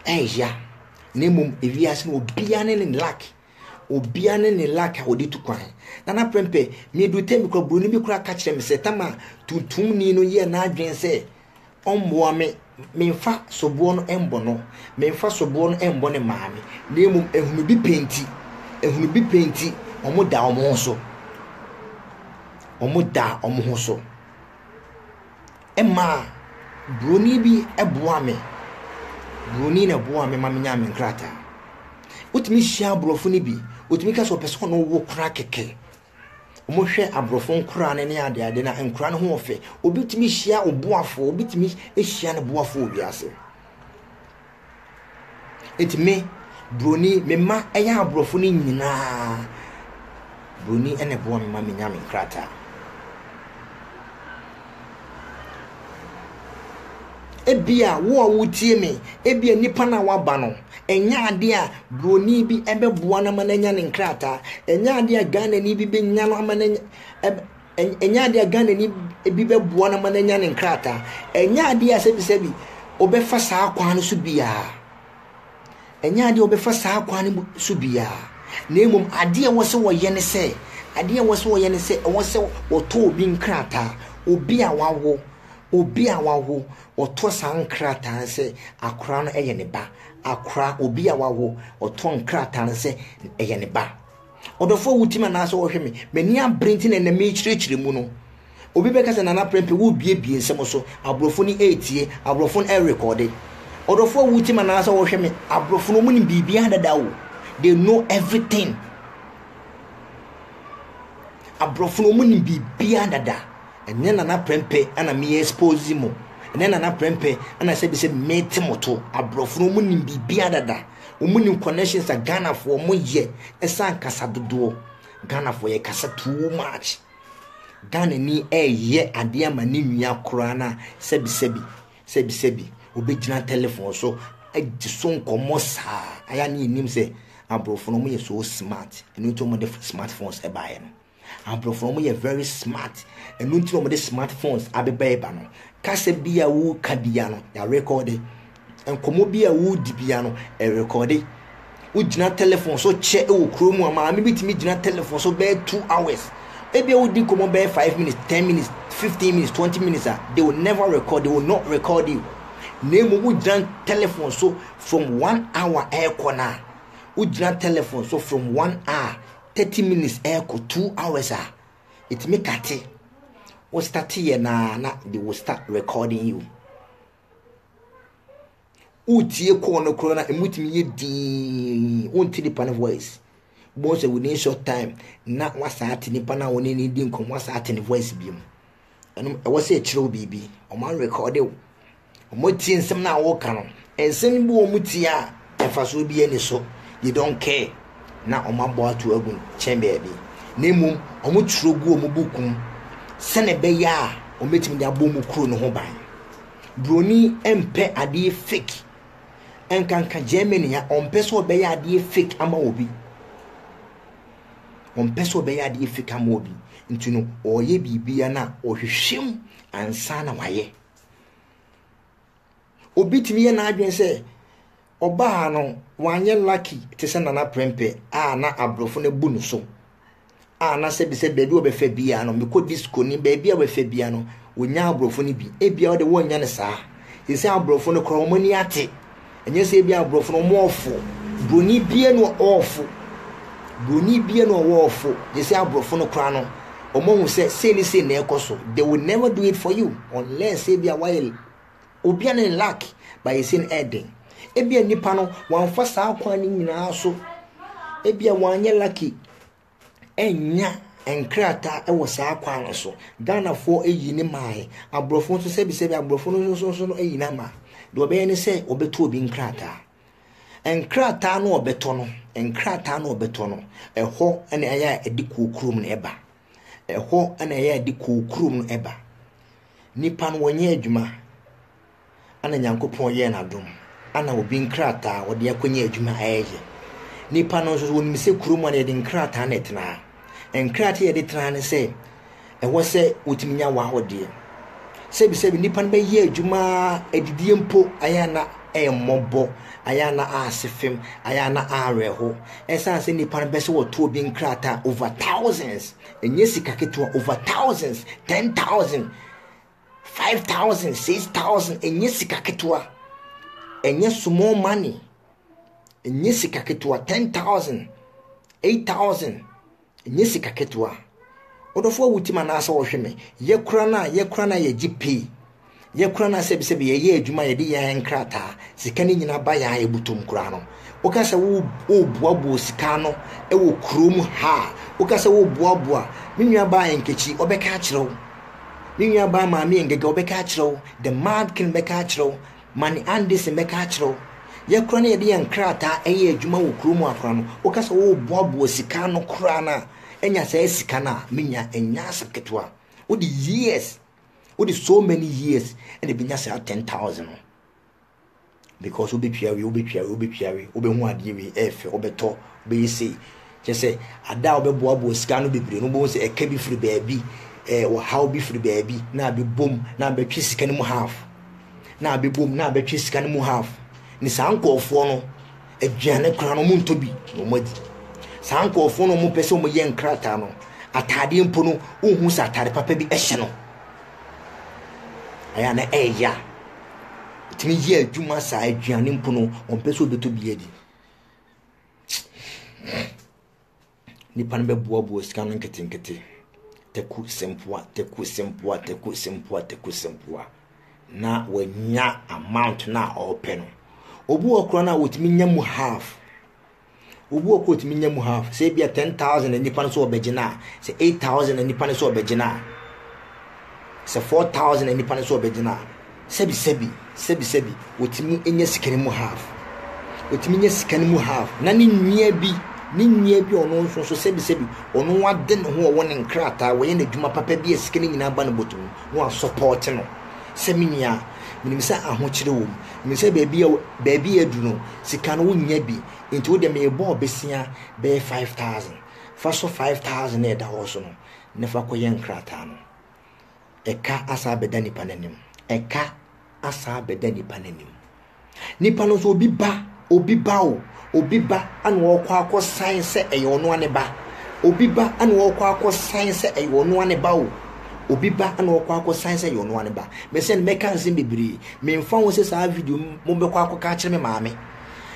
eya nemum eviase no obia ne lack obia ne lack odi tukwan na prempe me do temi ko broni bi kura ka kire me se tama tuntum ni no ye na adwen se omboa me mfa sobo no embo no me mfa sobo no embo ne maame nemum ehunu bi penti omo da omo so emma broni bi eboa me broni na boa me ma nya me nkrata utimi hia brofo ni bi utimi ka so person no wo kura keke omo hwe abrofo nkura ne ade na nkura no ho ofe obi timi hia oboafo obi timi ehia ne boafo obi ase etime broni me ma eya abrofo ni nyina broni ene boa me ma nya me nkrata ebia wo awutie me ebia nipa na waba no enya ade a broni bi ebeboa na mananya ne nkrata enya ade a Ghana ni bi benya no mananya enya ade a Ghana ni bi beboa na mananya ne nkrata enya ade a sebi obefa saa kwa no so bia enya ade obefa saa kwa no so bia na emum ade a wo se wo ye ne se wo se wo to obi nkrata obi a wawo oto san nkrata se akra no eye ne ba akra obi a wawo oto nkrata no se eye ne ba odofo wutima na so wo hwe me ni abrenti na na me chirechire mu no obi be ka se na prempe wo biebie nsem so abrofo ni etie abrofo no record odofo wutima na so wo hwe me abrofo no mu ni bibia dada wo they know everything abrofo no mu ni bibia dada ene na prempe ana me expose mo ene na prempe ana se mete moto abrofo no mu ni bibia dada omuni connections a Ghana for mo ye esan kasa dodo Ghana for ye kasa too much Ghana ni ye ade ama ni nwia kora na sebi obegina telephone so edison komo sa aya ni nim se abrofo no mo ye so smart enu to mo de smartphones e bae no abrofo no mo ye very smart enu to mo de smartphones abeba ba no kasa bia wo kabia no ya record enkomo bia wo dibia no e record Ujina telephone so che e wo krom ama me bitimi gina telephone so be 2 hours. Maybe we did come on by 5 minutes, 10 minutes, 15 minutes, 20 minutes. They will never record. They will not record you. Name we done telephone so from 1 hour air corner. We done telephone so from 1 hour, 30 minutes air 2 hours. It make it. We start here na they will start recording you. Utie corner corona and mutimi ye di until the pan voice. Both within short time, not what's at in the pana when any dinkum was at in the voice beam. And I was a true baby, or my record. Mutin some now walk on, and send more mutia, and fast will be any so. You don't care. Now on my boy to a good chamber. Name or much go mubukum. Send a beya, or meet me their boom crew no home by. Bruni and pe a dear fake. And can Germany on peso beya dear fake amaobi. On peso be ade fika mobi nti no oye bibia na ohwehwem ansa na waye obitimi ye na adwen se oba no wanye lucky te se na prempe na abrofo na bu no so na se bi se bebi obefa bia no meko disco ni bebi obefa bia no wonya abrofo ni bi ebia ode wonya ne saa se abrofo no kro moni ate enye se bia abrofo no mo ofo broni bia no ofo Bruni be no warful, they say abrofo no crano. Omo say na ekoso. They will never do it for you unless say be a while. Obian in lack by a sin adding. Ebia nipano one first out quaning in our so. Ebia 1 year lucky. Enya and crata I was our quan so. Ghana for a yinimai. Abrofo to say be abrofo no a yinama. Do be any say obeto being crata. And crata no betono. En krata no betono eho ene aya edi kokrum no eba eho ene aya edi kokrum no eba nipa no wonye adwuma ana nyankopon ye na dum ana obi nkrata wode akonye adwuma aye nipa no so woni se krum na edi nkrata na etena enkrata ye de tena ne se eho se otiminya wa hode sebi nipa no be ye adwuma edidie mpo aya na emmobo ayana asifim ayana areho esa se nipa bese wo to bi nkrata over thousands enye sika keto over thousands 10,000 5,000 6,000 enye sika keto enye small money enye sika keto 10,000 8,000 enye sika keto odofo wutima na asa wo hweme ye kura na ye GP ye kura na sebi ye adwuma ye de ye nkrata sika ni nyina ba ya ebutum kura no okasa wo obuabu sika no e wo krom ha okasa wo buabua minua ba enkechi obeka akyerew minua ba ma me ngege obeka akyerew the mad king beka akyerew mani andis beka akyerew ye kura na ye de nkrata e ye adwuma wo krom akura no okasa wo buabu sika no kura na enya sa sika na minya enya saketwa wo the years with so many years and they been just 10,000 because we be who are the F or beto be say just say a dow be boabo scan be no bo say a kebi free baby or how be free baby na be boom na be twisi kan mu half na be boom na be twisi kan mu half ni sanko ofo no aduane kra no mu ntobi no madi sanko ofo no mu pese mo ye nkrata no atade mpo no ohu sa atade papa bi ehye no ayana eya timi ye adwuma sa aduane mpo no onpeso beto biedi ni pan be boabo sika no nkete teku sempoa na wanya amount na open no obu okro na wotimi nya mu half obu okro wotimi nya mu half say bia 10,000 ni pan so obegina say 8,000 ni pan so obegina say 4,000 ni pan so obegina sebi wotimi enya sikani mu half wotimi nya sikani mu half na ni nwia bi ono so sebi ono wade ne ho wo ne nkrata wo ye na dwuma papa bi sikani nyina ba ne botum no support no seminia minimisa ahokyere wo minimisa baabi aduru sika no wonya bi enti wo de me bo obesia be 5,000 fa so 5,000 e da ho so no ne fa koye nkrata no eka asa beda nipa nanim nipa no so obi ba o obi ba ana wɔkɔ akɔ sign sɛ ɛyɛ ɔno ane ba obi ba ana wɔkɔ akɔ sign sɛ ɛyɛ ɔno ane ba o obi ba ana wɔkɔ akɔ sign sɛ ɛyɛ ɔno ane ba me sɛ no mɛka nsɛm bebree memfa ho sɛ saa video mo bɛkɔ akɔ ka kyerɛ me maame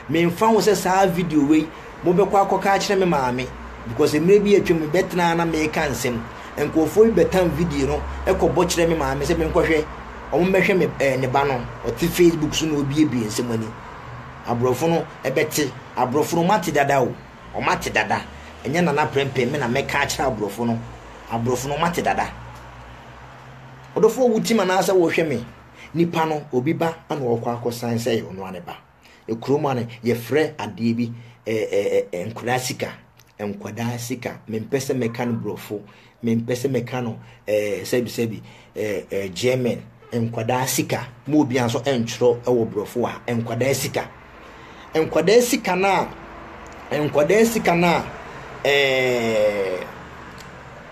memfa ho sɛ saa video wei mo bɛkɔ akɔ ka kyerɛ me maame because mmerɛ bi atwa me bɛtena na mɛka nsɛm nkɔfoɔ bi bɛtam video no ɛkɔbɔ kyerɛ me maame sɛ menkɔhwɛ ɔmo mɛhwɛ me ne ba no ɔte Facebook so na obiebie nsɛm ani abrɔfo no ɛbɛte abrɔfo no mate dada o ɔmate dada ɛnyɛ nana prɛmpɛ me na mɛka akyerɛ abrɔfo no mate dada ɔdɔfo wutima na asɛ wɔhwɛ me nipa no obi ba ana ɔkɔ akɔ san sɛ ɔno ane ba ekurom ane yɛfrɛ adeɛ bi nkwadaa sika mempɛ sɛ mɛka no brɔfo mempɛ sɛ mɛka no sɛbi German nkwadaa sika mo obi anso ɛntwerɛ ɛwɔ brɔfo a nkwadaa sika na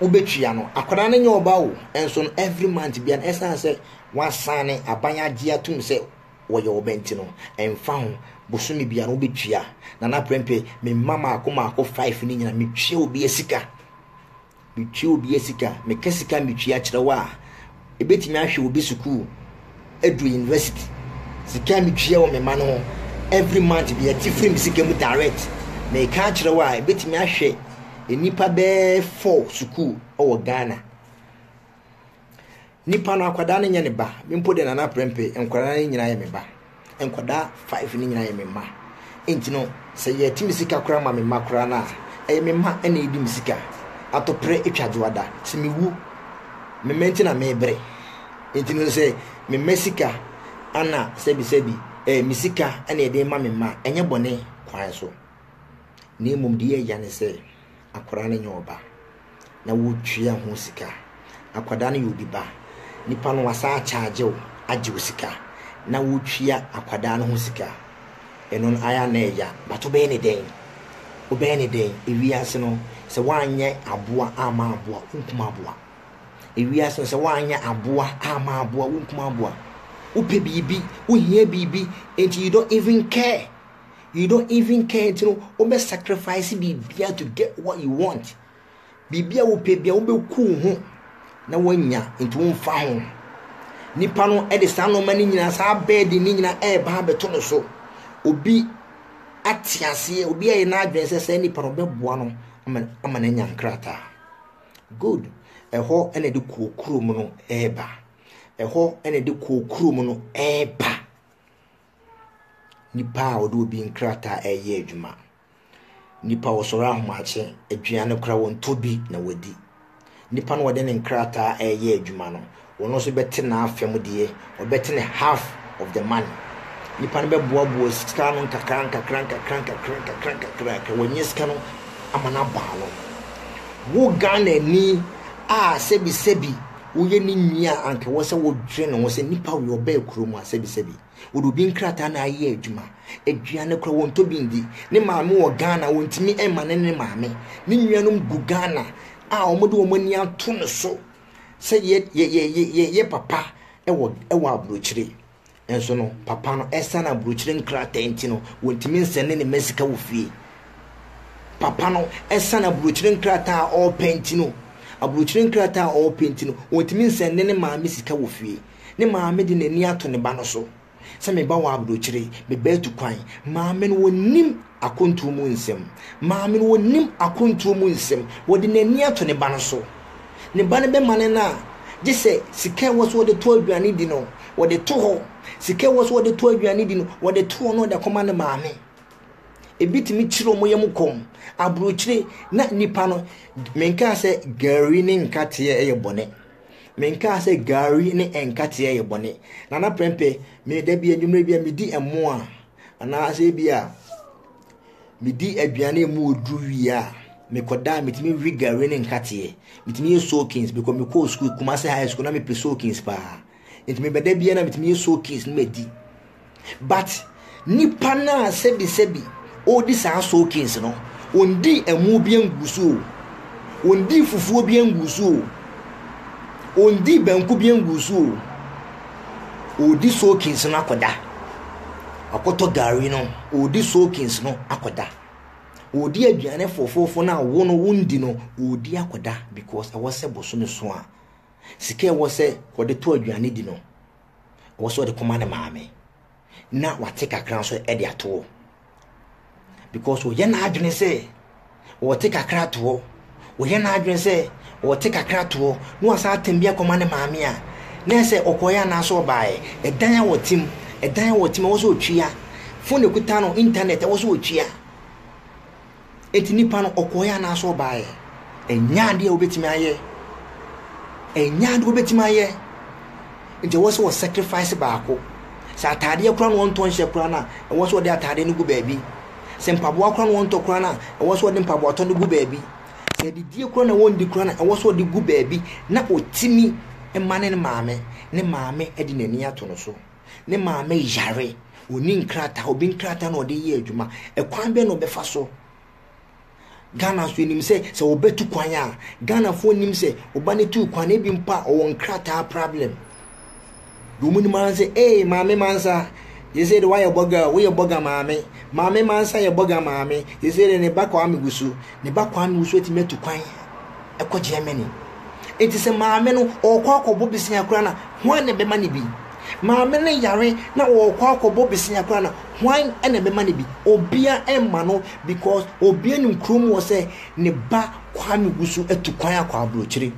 ubetria no akwadaa no nyɛ ɔba o enso no every month bia na ɛsan sɛ wasane abanyagye atum sɛ wɔyɛ ɔbɛnti no ɛmfa ho bosome bia no ubetria na na prempe me mama akoma 5 ni nyina metwie obi asika me kesika metwie akyerɛ wa ebetimi ahwe obi school edu university sika metwie wo me ma no every month bia tifrim sika mu direct me ka akyerɛ wa ebetimi ahwe enipa be 4 school owo Ghana nipa no akwada no nye ne ba mpo de nana prempe enkwada no nyina ye me ba enkwada 5 ni nyina ye me ma enti no se ye timi sika kora ma me ma kora na e me ma ena edi mi sika atopre etwadwada se me wu me menti na me bre enti no se me mesika ana sebi mi sika ena ede ma me ma enye bone kwan so na mum de ye ya ne se akwara no nyoba na wotwea ho sika akwada no yobi ba nipa no wasa charge o agye sika na wotwea akwada no ho sika eno aya na eya bato be ne den ewiase no se wanye aboa ama aboa unkuma aboa ewiase no se wanye aboa ama aboa unkuma aboa upe bibi uhie bibi and you don't even care to know obe sacrifice bibia to get what you want bibia wo pe bia wo be ku ho na wanya into wonfa ho nipa no e de sa no mani nyina sa bed ni nyina e ba beto no so obi atiase obi ayi na adwen se nipa no be boa no ama na nya nkrata good eho ene de kokuro mu no eba nipa odo bi nkrata eye adwuma nipa osoro ahomache aduane kra won tobi na wadi nipa no wode ne nkrata eye adwuma no wono so bete na afem de obete ne half of the money nipa no be boaboa sika no nkakranka wonye sika no amana baalo wo Ghana ni sebi woye ni nwia anka wo se wo dwe no wo se nipa wo ba kurom a sebi wodo bi nkrata na aye adwuma aduane kra won to bindi ne maame wo Ghana wontimi ema ne maame ne nnuanom gu Ghana omode wo mani ato no so se ye papa ewo abrochire enso no papa no esa na abrochire nkrata enti no wontimi nsene ne mesika wo fie papa no esa na abrochire nkrata all pentino abrochire nkrata all pentino wontimi nsene ne maame sika wo fie ne maame de nani ato ne ba no so se me ba wa abrochire me ba tu kwan maame no wonim akontu mu nsem wodi nani ato ne ba no so ne ba ne be mane na gise sika wo so de to aduane di no wode to ho sika wo so de to aduane di no wode to no de koma ne maame ebitimi chiro mo yem kom abrochire na nipa no menka se gari ne nkate eye bone menka se gari ne enkate eye bone na na prempe me da bia nwumre bia medi emo a ana se bia medi aduane mu oduwi a mekoda metimi wi gari ne nkate metimi soakings because me call school Kumasi high school na me pe soakings pa entimi beda bia na metimi soakings na medi but nipa na sebi odi sa soakings no ondi emu bia nguso ondi fufuo bia nguso ondi banku bia nguso odi soakings na akoda akoto gari no odi soakings no akoda odi aduane fofofo na wo no wundi no odi akoda because e was bosome so a sika e was wode to aduane di no was wode koma ne maame na wate kakra so e de ato because wo ye na adwene se wo te kakra to wo ye na adwene se wo te kakra to no asa atembia koma ne maame a na se okoya na so bae edan a wotim wo so otwia phone ekuta no internet wo so otwia enti nipa no okoya na so bae enya de obetimi aye nti wo so sacrifice baako sa atade akura no wonton hye kura na wo so de atade no gu baabi se mpabo akura no wonton kura na wo so de mpabo aton no gu baabi se de die kura na wondi kura na wo so de gu baabi na otimi emane ne maame edi nani ato no so ne maame yare oni nkrata obi nkrata na ode ye adwuma ekwan be no befa so Ghana so nim se obetu kwan a Ghana fo nim se obane tu kwan e bi mpa o nkrata problem domuni man se maame mansa you say the why boga we boga maame mansa ye boga maame you say ne bakwa amigusu eti metu kwan ekọ Germany eti se maame no okwa akobo bisia akura na hwan ne be mani bi maame ne yare na okwa akobo bisia akura na hwan ene be mani bi obia emma no because obia nim krom wo se ne ba kwa amigusu etu kwan akwa abrochire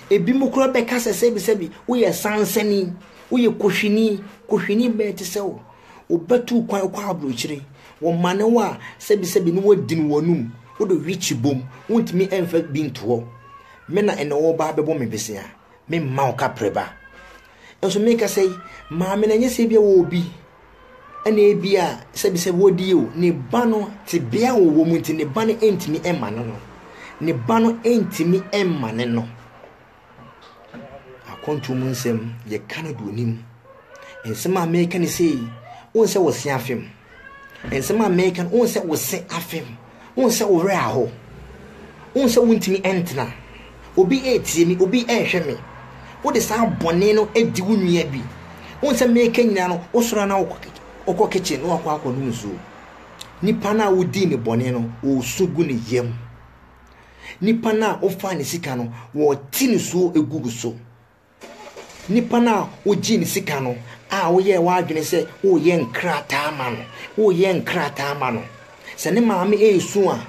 ebi mukura be kasa sebi wo ye sansani wo ye kohwini be te se wo obetu kwan kwa abrochire wo mane wa sebi no wodin wonum wo do wichi bom wontimi emfa binto mena ene wo ba bebo me besia me ma ka preba enso me ka sei maame na nyese bia wo obi ene ebia sebi wodi o ne ba no te bia wo mu nti ne ba no entimi emma no ne ba no entimi emma ne no akontu mu nsem ye Canada onim ensema America ne sei won se wo se afem ensema America won se wo se afem won se wo re aho won se wontimi entna obi etie mi obi ehwe me wo de sa bone no edi wo nua bi won se America nyina no wo soro na okọ kitchen no akọ no nso nipa na wo di ne bone no wo sugu ne yem nipa na wo fa ne sika no wo ti ne so egugu so nipa na wo ji ne sika no a wo ye wa adwene se wo ye nkrata ama no se ne maame esu a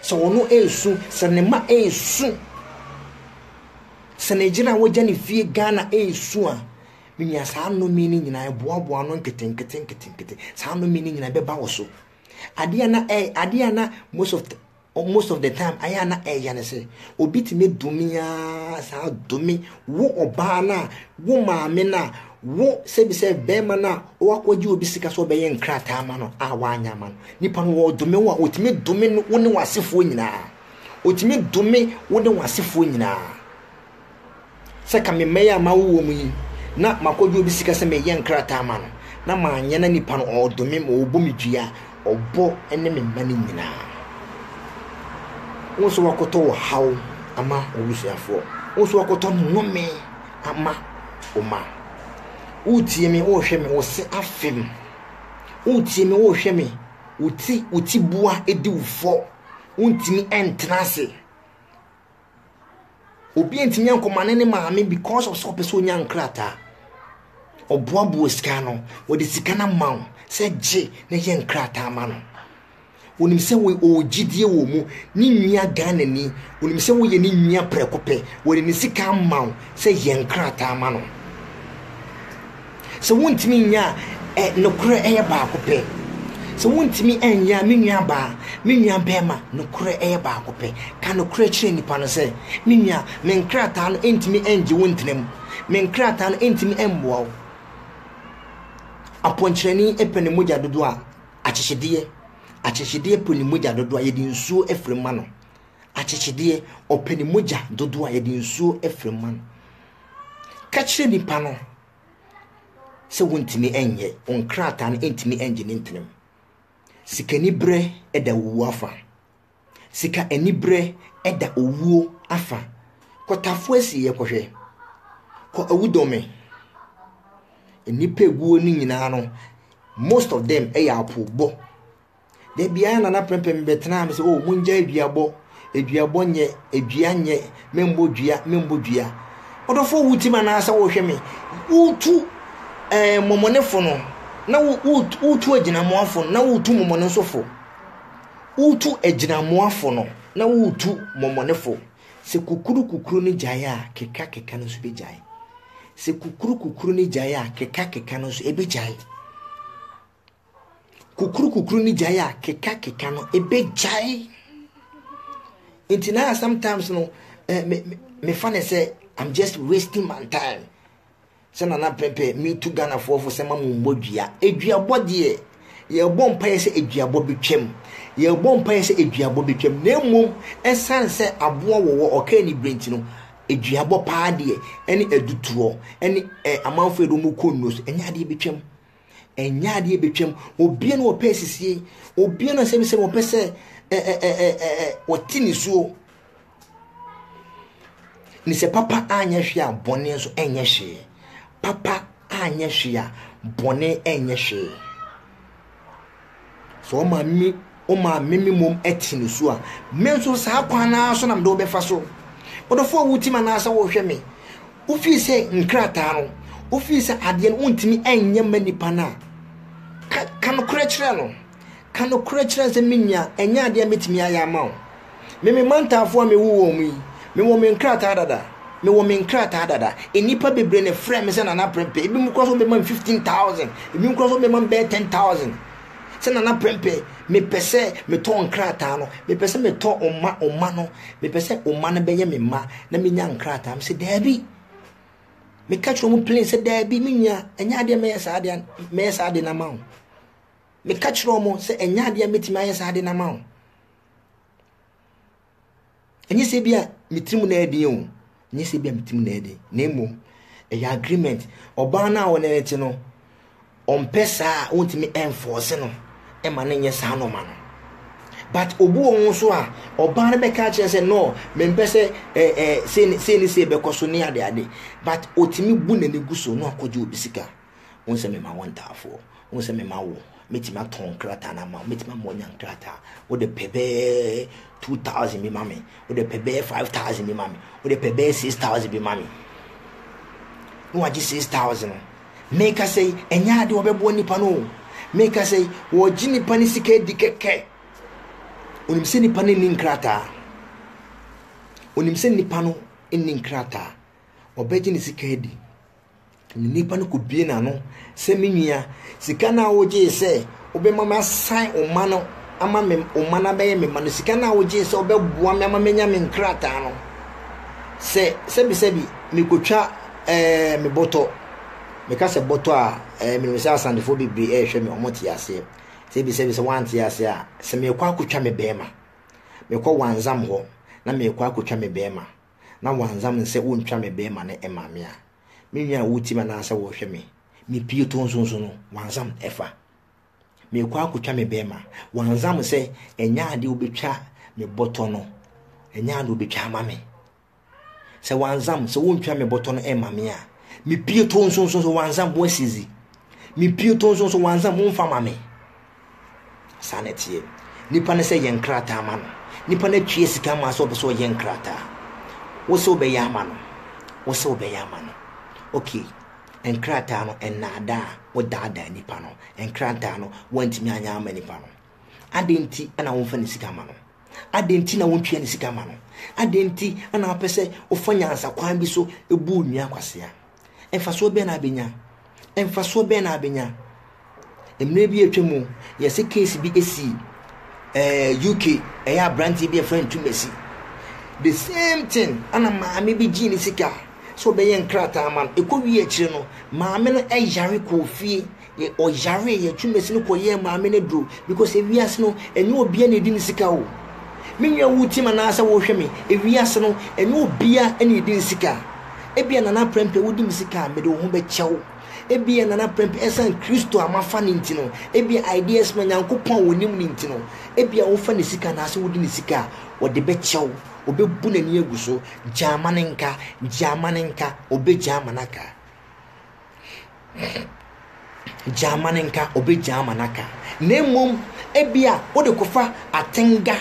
se wono esu se ne ma esu se ne jira wo jani fie Ghana esu a minya sa no mini nyina boaboa no nkete sa no mini nyina beba wo so ade na most of the time ayana yane se obitime dumia sa dumi wo oba na wo maame na wo se bema na wo akwaji obi sika so be ye nkrata ama no a wanya ma no nipa no wo dumi wo otime dumi no wo ne wasefo nyina otime dumi wo ne wasefo nyina se ka me meya ma wo mu yi na makwaji obi sika se me ye nkrata ama no na manya na nipa no o dumi mo obo medua obo ene me mani nyina wonso wakoto haw ama olusuafo wonso wakoto nnome ama oma utie me wo hwe me wo se afem utie me wo hwe me uti bua edi ufo untimi entrance obi entimi ankomane ne maame because of so person nya nkrata oboabu sika no wo de sika na maw se je na ye nkrata ama no wonim se wo ogidie wo mu ni nwia Ghana ni wonim se wo ye ni nwia prekope wo ni sika maw se ye nkrata ama no se wontimi nya nokure eye ba kope se wontimi enya menua bema nokure eye ba kope ka nokure kire nipa no se menua menkrata no entimi enje wontinem menkrata no entimi emboa aponkyerani epene mogya dodo a akyehide poni mogya dodo a yedi nsuo efrema no akyehide openi mogya dodo a yedi nsuo efrema no ka kire nipa no se wontimi enye onkrata no entimi enje nintinem sika nibre eda wuo afa sika enibre eda owuo afa kotafo asiye kohwe ko awudome enipa eguo ni nyina no most of them apo bo de bia na na prempem betena me say oh munja eduabo nye eduanye membodua odofo wutima na asa wo hwe me utu momonefo no na utu aginamoafo na utu momone sofo utu aginamoafo no na utu momonefo se kukuru ni jaya keka no so be jai se kukuru ni jaya keka no so ebe jai kukuru ni jaya keka no ebe jai intina sometimes no me fan say I'm just wasting my time. Sana na pepe me to Ghana for sema mumbodua eduabo de ye bom paye se eduabo betwem ye bom paye se eduabo betwem na mum ensan se aboa wo okani brenti no eduabo pa de ene edutuo ene amanfo edo mu konnos enyade betwem obie no opesisie obie no se wo pese wotini so ni se papa anya hwea bone so enye hwe papa anya hwea bone enye hwe so o ma mimi mom etini so a menso sa kwana so na mdo be fa so odofo wutima na asa wo hwe me ufi se nkrata no ufi se ade no untimi enye manipa na kan kura kire se minya enye ade metimi aya ma o mimi mantafo me wuwo mu me wo men krata dada enipa bebre ne frame se na prempe ebi mu kroso be man 15,000 ebi mu kroso be man 10,000 se na prempe me pese me ton krata no me pese me ton oma no me pese oma na be ye me ma na me nya krata am se dabi me catch no plane se dabi me nya enya de me yesa ade na ma me catch no mo se enya de metimi ayesa ade na ma enyi se bia mitimu na edi o enyi se bia mitimu na edi na emu e agreement oba na wo na eti no ompesa wontimi enforce no e ma na nye sa no ma no but obu won so a oba na be ka kire se no me mpese se be koso ni ade but otimi bu na neguso no akoje obisika won se me ma won tafo won se me ma wo metima ton krata na ma metima monya krata wo de pebe 2,000 mi mami wo de pebe 5,000 mi mami wo de pebe 6,000 bi mami no waji 6,000 make us say enya de wo be bo nipa no make us say wo ji nipa ni sika di keke onim se nipa ni nkrata onim se nipa no ni nkrata obeji ni sika di nipa no ko bie na no se menua sika na woje se obemama sign oma no ama me oma na be me mano sika na woje se obeboa me ama menya me nkrata no se sebi me kotwa me boto me ka se boto a me se asandefo bibi hwe me omoti ase sebi se wanti ase a se me kwa kotwa me bema me kwa wanzam ho na me kwa kotwa me bema na wanzam nse wontwa me bema na emame a menua wutima na asa wo hwe me pie tonso no wanzam efa me kwa akotwa me bema wanzam se enya ade obetwa me boto no enya ade obetwa ama me se wanzam se wontwa me boto no emame a me pie tonso wanzam bo asizi me pie tonso wanzam wonfa ma me sanetie nipa ne se yenkrata ama no nipa na twie sika ma so beso yenkrata wo se obeya ama no okay enkrata no enada wo dada nipa no enkrata no wantimi anya ama nipa no adenti ana wonfa ni sika ma no adenti na wontwe ni sika ma no adenti ana apese ofanya ansa kwan bi so ebu nua kwasea emfaso be na abenya emre bi etwemu yese case bi esi UK eya branch bi e friend to Messi the same thing ana maame bi gini sika so be yen krata man ekowi akire no maame no eyare ko fie ye oyare ye twumesi no koye maame no dro because ewiase no enye obia na edi ni sika o menwa wutima na asa wo hwe me ewiase no enye obia na edi ni sika ebia na prempe wudi mi sika me de wo ho be chew ebia na prempe esan Kristo amafa ni ntino ebia ideas ma nyankopon wonim ni ntino ebia wo fa ni sika na asa wudi ni sika wo de be chew obebu na ni eguso jamanenka obe jamanaka jamanenka obe jamanaka nemom ebia wo de kofa atenga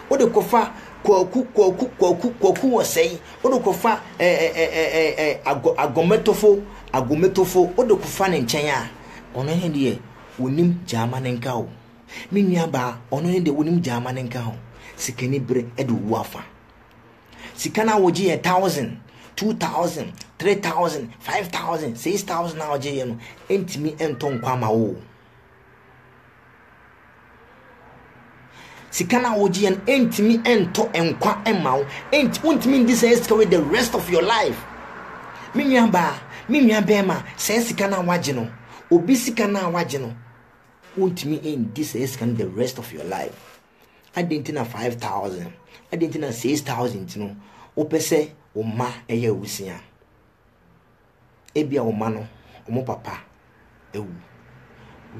wo de kofa kwaku wosei wo de kofa agometofo wo de kofa ne nchen a ono he de wonim jamanenka o minua ba ono he de wonim jamanenka ho sikani bre edu wafa sikana woji 1000 2,000, 3,000, 5,000, 6,000 now JM. Ain't me enton kwama o. Sikana oji and ain't me ento enkwa emao. Ain't me this is with the rest of your life. Minyamba bema says sikana wajino. Obi sikana wajino. Won't me in this is the rest of your life. I didn't know 5,000. I didn't know 6,000, you know. Opese Oma eye wusia ebia oma no omo papa ewu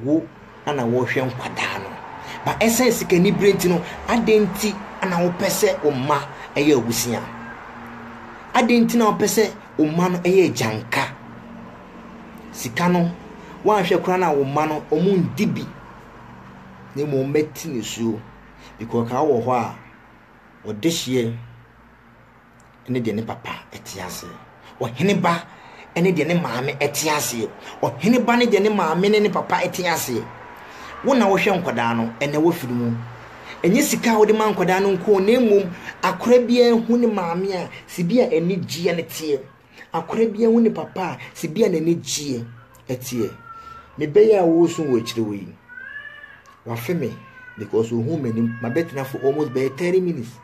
wo ana wo hwe nkwada no ba essence kani brenti no adenti ana wo pese oma eye wusia adenti na wo pese oma no eye janka sika no wa hwe kura na oma no omu ndibi ne mo meti ne suo because ka wo ho a odehie ene de ne papa etiase o hene ba ene de ne maame etiase o hene ba ne de ne maame ne papa etiase wona wo hwe nkoda no ene wo firi mu enye sika wo de man nkoda no nko na emum akora bia hu ne maame a sibia eni gie ne tie akora bia hu ne papa sibia na eni gie etie me be ya wo so wo kire we wa feme because ohu mani mabetina for almost by 30 minutes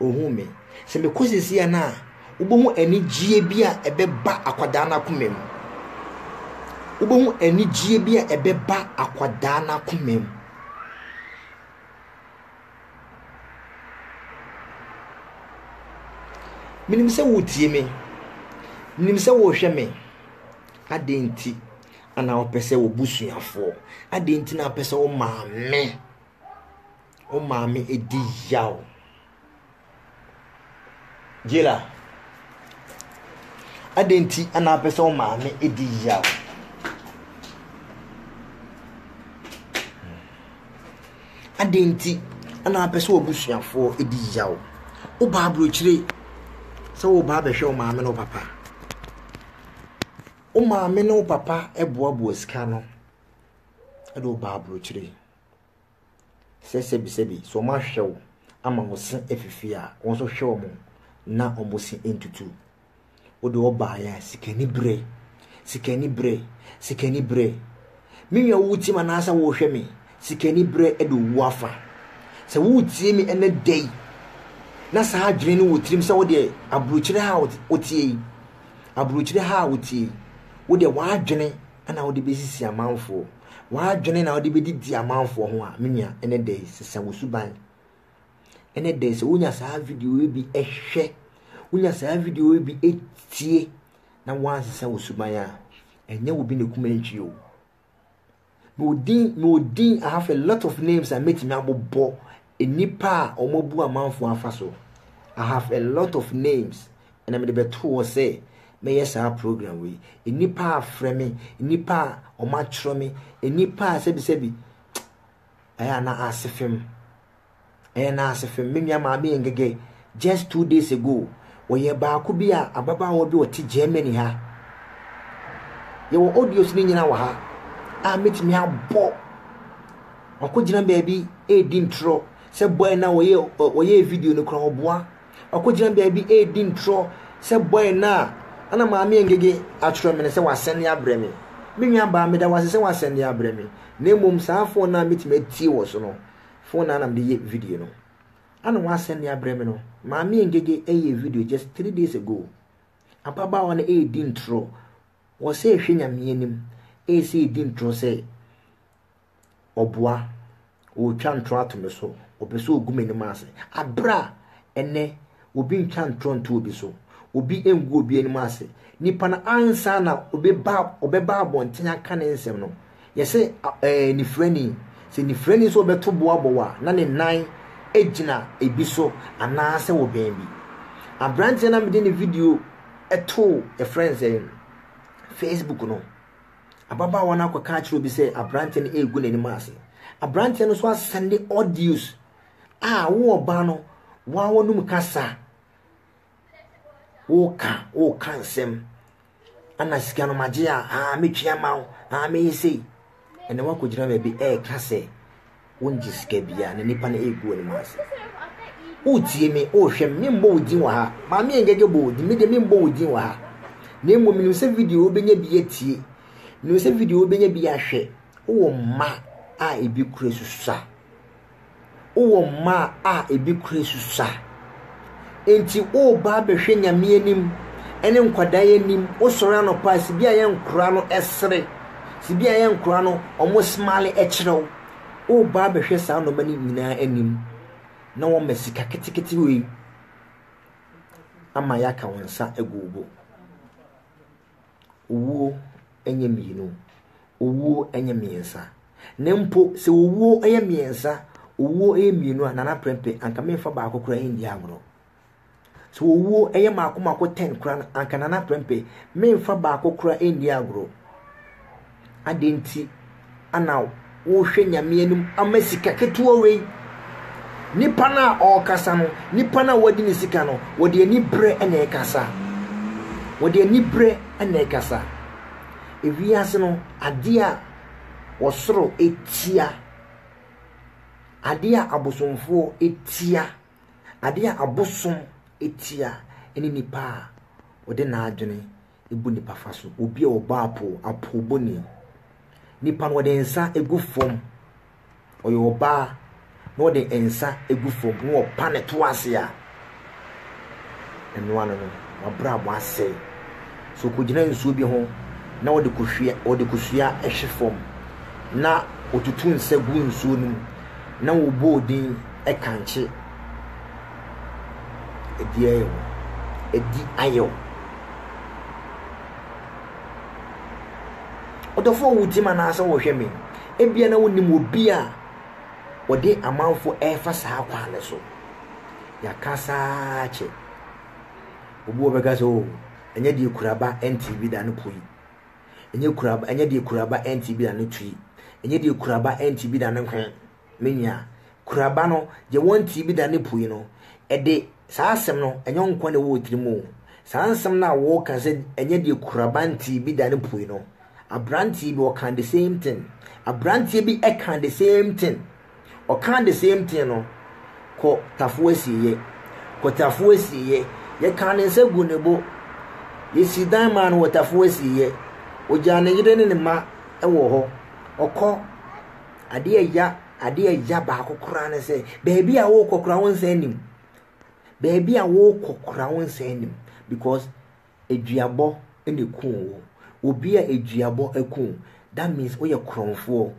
ohu me se me kozisi ya na ubohu eni gie bia ebeba akwada na komem ubohu eni gie bia ebeba akwada na komem minim se wotie me minim se wo hwe me adenti ana opese wo busuafo adenti na opese wo maame edi yaw jela adenti ana pesa o maame edi yaw adenti ana pesa o busuafo edi yaw o ba brochire so o ba behwe o maame no papa o maame no papa eboabo sika no edo ba brochire sebi so ma hwew ama mo se efifi a won so hwew mo na omosi entutu odo oba ya sikani bre minwa wuti manasa wo hwe me sikani bre edo wafa se wuti mi ene day na sa adwene no wotrim se wo de abrochire ha otie wo de wa adwene ana wo de besisi amanfo wa adwene na wo de bedidi amanfo ho a minwa ene day sesa wo suban ene day se wonya sa video bi ehwe wonya sa video bi etie na wansesa wo suban a enye wo bi ne kuma ntwi o me odin I have a lot of names I met me abobo enipa omobu amanfo afaso I have a lot of names and I'm the beto say me yes our program we enipa afreme enipa omachro me enipa sebi aya na asefem me nua maame ngege just 2 days ago oye baako bi a ababa wo bi oti Germany ha ye wo audios ni nyina wa ha a metimi abo akogina baabi edi ntro se boy na oye video no kra oboa akogina baabi edi ntro se boy na ana maame ngege atro me se wasene abreme me nua ba me da wase se wasene abreme na mom saafo na metimi atie wo so no phone na me de video no ana wasene abreme no maame ngege eye video just 3 days ago apaba wana edi ntro wo se ehwe nyame anim esi edi ntro se oboa o twa ntro atome so obeso ogumeni maase abra ene obi ntwa ntro nto obi so obi engu obi anim ase nipa na ansa na obeba abonten aka ne nsem no yese ni frani se ni frani so beto boaboa na ne nan ejina ebiso anaase wo bembi abrante na mede ne video eto e friends Facebook no ababa wana kwa ka kire obi say abrante no egu n'anim ase abrante no so asende audios wo oba no wa wonum kasa wo ka nsem ana sika no magye a metwia ma me sei ene wa ko gina be ka say wonji sika bia ne nipa na egu n'anim ase utie me hwɛ me mbɔ odin wa ha ma me ngege bɔ odin me de me mbɔ odin wa ha na emu me no se video obenya bi atie no se video obenya bi ahwɛ wo ma a ebi kure susa wo ma a ebi kure susa enti o ba behwe nyame anim ene nkwadan anim o sori ano pass bia ye nkura no esere si bia ye nkura no omo smile ekyerɛw o ba behwe saa no mani nyina anim na wo mesika ketekete we ama yaka wonsa egugo owo enye mienu owo enye miensa nempo se owo enye miensa owo enye mienu anana prempe anka mefa ba akokora indi agro so owo enye mako 10 kra anka nana prempe mefa ba akokora indi agro adenti ana wo hwe nyame anum amasika ketewa we nipa na okasa no nipa na wadi ni sika no wodi ani bre ene ekasa wodi ani bre ene ekasa ewiase no adia wosoro etia adia abosomfo etia adia abosom etia eni nipa wodi na adwene ebu nipa faso obi oba apo boni nipa no wodi nsa egu fom oyo oba no de ensa egu fom no pa to ase a eno ano no wabra mo ase so ko gina nsuo bi ho na wode kusua ehwe fom na otutu nsa gu nsuo num na wo bodin ekanche edi ayo odofo wutima na asa wo hwe me ebia na wonim obi a wode amanfo efa saa kwa ne so yakasa che obu obega so enye di kuraba NTV da no poyi enye di kuraba NTV da no tui enye di kuraba NTV da no kwen menya kuraba no je won TV da no poyi no ede saa asem no enye onko ne wo tirimo saa asem na wo ka se enye di kuraba NTV da no poyi no abranti bi o kan the same thing abranti bi e kan the same thing o kan the same thing no ko tafuasiye ye kan nse gu ne bo yesi dan man wo tafuasiye o jane yide ne ma e wo ho okọ ade ya ba akokora ne se beebi a wo kokora won se anim beebi a wo kokora won se anim because eduabo ene kun wo obi a eduabo akun that means we are kronfo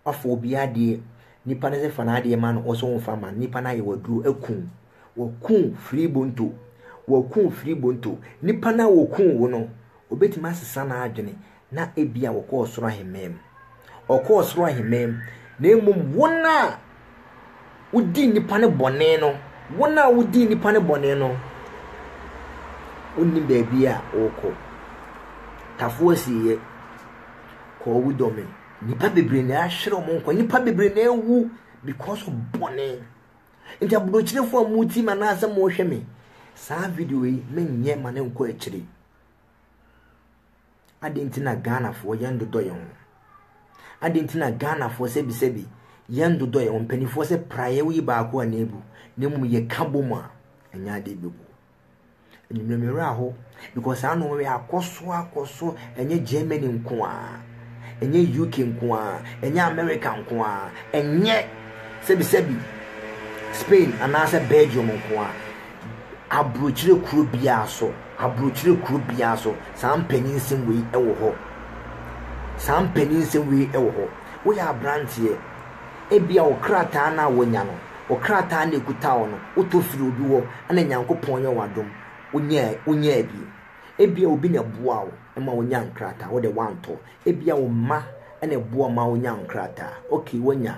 afọ obi ade nipa ne se fa na ade man oso won fa man nipa na ye waduru akun wo kun free bonto nipa na wo kun wo no obetima sesa na adwene na ebia wo ko osoro ahemem na emum wona udi nipa ne bone no onni baabi a woko tafuasiye ko wudome nipa bebre na ahwere mo nko nipa bebre na ewu because of bone nti abudokirefo amuti manasa mo hwe me saa video yi menye mane nko akire adentina Ghana fo yandodo yon adentina Ghana fo sebi yandodo yon panifo se praye wi ba ko anebu nemu ye kaboma anya ade bebu enyimere aho because anu we akoso enye Germany nko a enye UK nko a enye America nko a enye sebi Spain anase Belgium nko a abrochire kuro bia so sam peninsim we ewo ho we ya brantie ebia wo krata na wonya no wo krata na ekuta wo no otofiri obi wo ana nyankopon ye wadom onya bi ebia obi na boa wo ma wonya nkrata wo de wanto ebia wo ma ana boa ma wonya nkrata okay wonya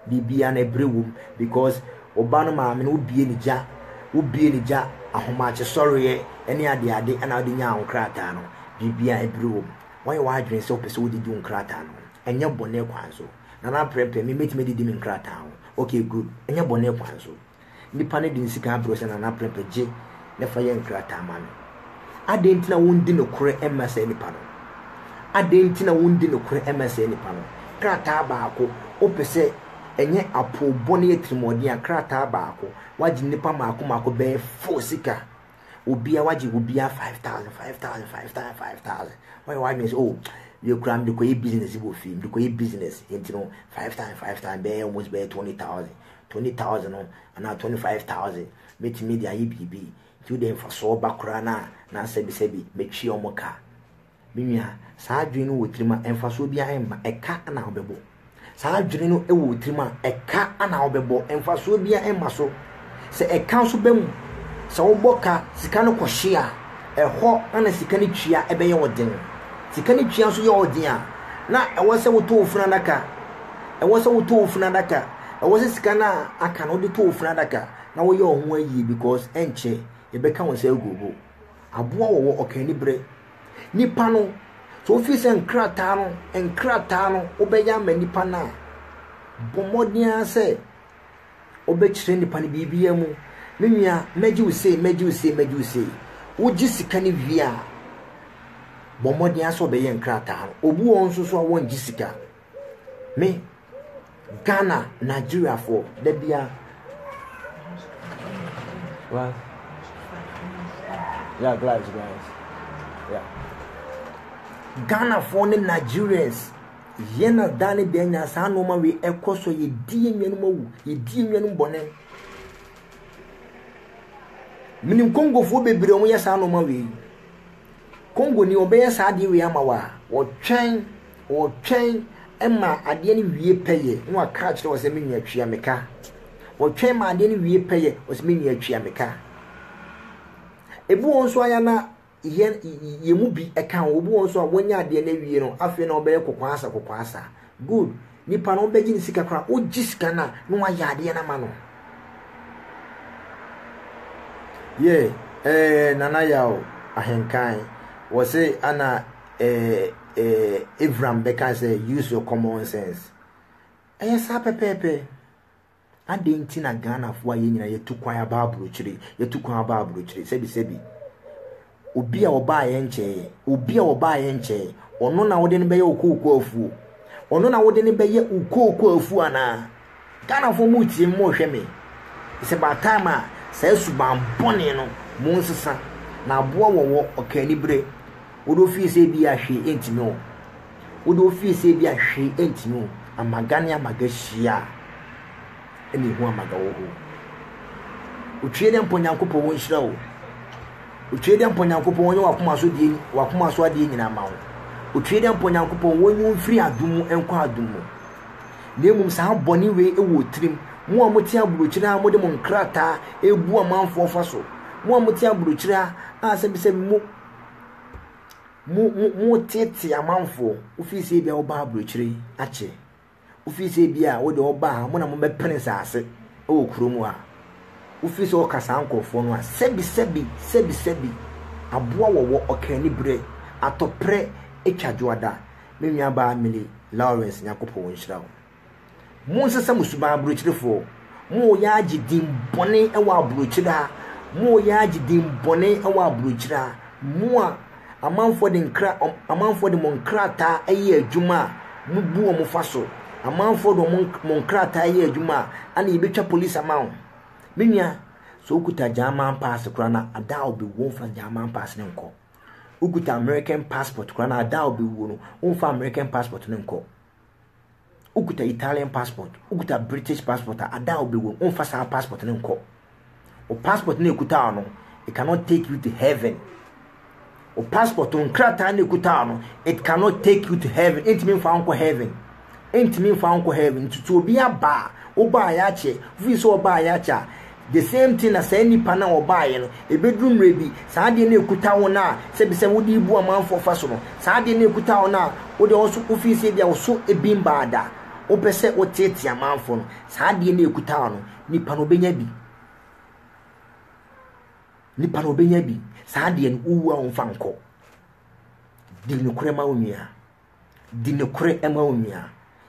bibia na brewum because oba no ma me no obie ni ja ahomache sorry ene ade ana de nya nkrata no bibia ebrewum why adwene sɛ opɛ sɛ wodi di nkrata no ɛnyɛ bɔne kwan so na prempe me metime di nkrata ho okay good ɛnyɛ bɔne kwan so nipa ne di nsika abro sɛ na prempe gye ne fa yɛ nkrata ma no adenti na wondi no kore ɛma sɛ nipa no adenti na wondi no kore ɛma sɛ nipa no krata baako opɛ sɛ enye apo bone yetrimodi a krata baako waji nipa maako be fo sika obia waji obia 5,000 why means oh you cram the koyi business go film the koyi business you know 5 times be almost be 20,000 no and 25,000 met media ibb to them for so bakura na sebi mechi omoka binya sa adwene wo trima emfaso bia emma eka na obebo saa adwene no ewo trima eka ana obebo emfaso bia emma so se eka so bem se oboka sika no kohye a eho ana sika no twia ebeye woden sika no twia so ye woden a na ewo se woto ofuna daka ewo se sika na aka no de to ofuna daka na wo ye ohun ayi because enche ebeka won se agogo aboa wo okani bre nipa no so fi se nkrata no obeya manipa na bomodia se obekire nipa ne bibia mu menua meji use wogi sika ne via bomodia so obeye nkrata no obu won so won gi sika me Ghana Nigeria for debia well yeah guys yeah Ghana for the Nigerians yena dane de nya sa no ma we ekoso ye die nwanum awu ye die nwanum bone minim Congo fo bebre o ye sa no ma we Congo ni obe ye sa de we ama wa wo twen ema ade ni wie peye no aka kire wo se menua twia meka wo twen ma ade ni wie peye wo se menua twia meka ebu won so aya na ye mu bi eka obu won so a wonya ade na wie no afi na obeye kokwansa good nipa no beji ni sika kra o gisika na no wa ya ade na ma no ye nana yao ahenkan wo say ana Abraham Beka say use your common sense sa pepepe ade nti na Ghana fo aye nyina yetu kwan ababuro chire sebi obi a oba ye nche ono na wode ne beye okoko afu ono na wode ne beye okoko afu ana Ghana fo mu tie mo hweme se ba time a sa suban bone no mo nsesa na aboa wo okani bre wodo fi se bi ahwe entimi o wodo fi se bi ahwe entimi o amagane amagahia eni hu amagawo ho utwede mponyankopo won hira o utwede mponyankopo won wakoma so ade nyina ma wo utwede mponyankopo won yu firi adumu enko adumu nemum sa boni we ewo trim mo amoti aburochira mo de mo nkrata ebu amanfo faso mo amoti aburochira asebi mu tete amanfo ofisi bia oba aburochire ache ofisi bia wo de oba mo na mo be prince ase o kuromu a ofisi o kasa ankofo no a sebi aboa wo okani bre atopre etwadwoada menua ba mili Lawrence nyakopo wonhira wo mo nsesa musuba aburochirefo mo ya agidin bone ewa aburochira mo ya agidin bone ewa aburochira mo a amanfo de monkrata ayi adwuma mu bu o faso amanfo do monkrata ayi adwuma ana yebetwa police amount menua so ukuta German pass kura na ada obi won fa German pass ne nko ukuta American passport kura na ada obi won won fa American passport ne nko ukuta Italian passport ukuta British passport ada obi won fa sa passport ne nko o passport ne ukuta no it cannot take you to heaven. O passport on krata ne kutano it cannot take you to heaven. It mean for uncle heaven. To be a bar oba yache vi so oba yacha the same thing as any pana oba ye no a bedroom rebi saa de ne kuta wona se be se wodi bu amanfo faso no saa de ne kuta wona wo de also office bia wo so ebimba ada wo pese wo tete amanfo no saa de ne kuta no nipa no benya bi saa de en uwa onfanko di nukure ma onua di nukure ema onua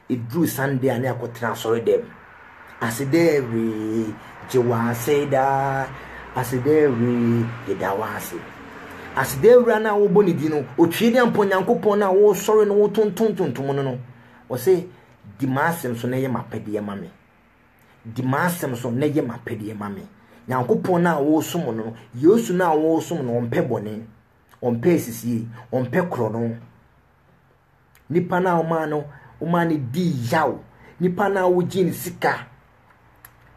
edru Sunday ane akotra sori dem asideri jewa seda asideri yedawase asideri na wo boni di no otwede ampo Nyankopon na wo sori no wo tontontontom no wo se di masem so na ye mapede ma me di masem so na ye mapede ma me Nyankopon na wo som no Yesu na wo som no ompe bone ompe sisi ompe kro no nipa na oma ni di yaw nipa na wo gin sika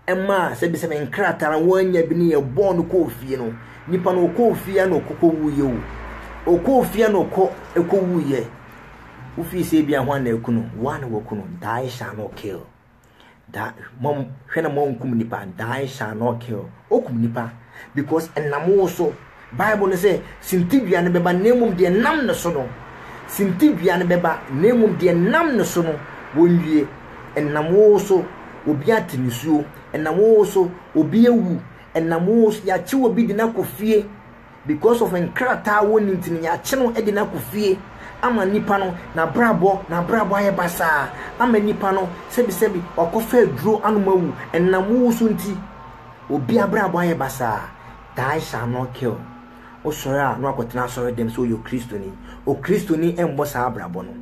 ema se bi se men kratara wanya bi ne ye bon ko fie no nipa no ko fie no kokko wuye o ko fie no ko eko wuye wo fi se bia ho na ekunu one wo kunu die shall not kill that mom hwena mom kum nipa die shall not kill okum nipa because enamo so Bible say sintibia ne beba nemum de nam ne so no sintibia ne beba nemum de nam ne so no wonwie enamo so obi atenisuo enamo so obi ewu enamo so ya chi obi de na kofie because of enkrata woni ntini ya chi no e de na kofie ama nipa no na brabo aye basa ama nipa no sebi okofa duro anomawu enamo so nti obi abrabo aye basa die shall not kill o sora no akotena sora dem so yo Kristoni o Kristoni embo sa abrabo no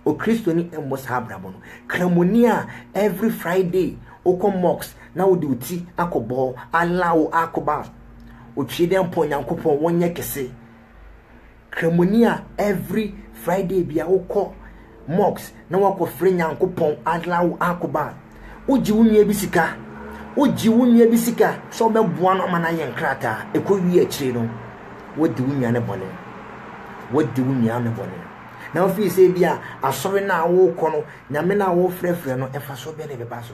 o Kristoni embo sa abrabo no kramonia every Friday o kom mox na wo di uti akobo alawo akoba o twede empo Nyankopon wonye kese kramonia every Friday bia wo ko mox na wo ko frɛ Nyankopon alawo akoba o ji wunye bisika oji wunye bisika so be boa no mana ye nkrata ekowi akire no wodi wunye ne bone na ofi se bia asori na wo ko no nyame na wo frɛfrɛ no efa so be ne beba so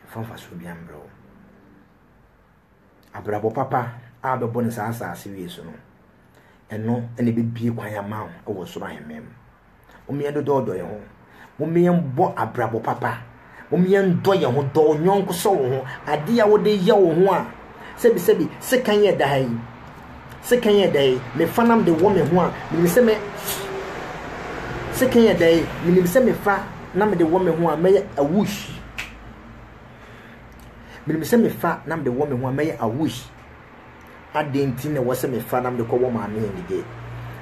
fa so bia mbro abrabo papa a be bone sa ase wi so no eno ene be bie kwan ya ma wo so ahemem o me dodo ye ho mo me mbo abrabo papa omien do ye ho do nyonko so wo ho ade ya wo de ye wo ho a sebi sekan ye dai me fanam de wo me ho a me se me sekan ye dai me se me fa na me de wo me ho a me awush me se me fa na me de wo me ho a me awush adenti ne wo se me fa na me de ko wo ma me ndige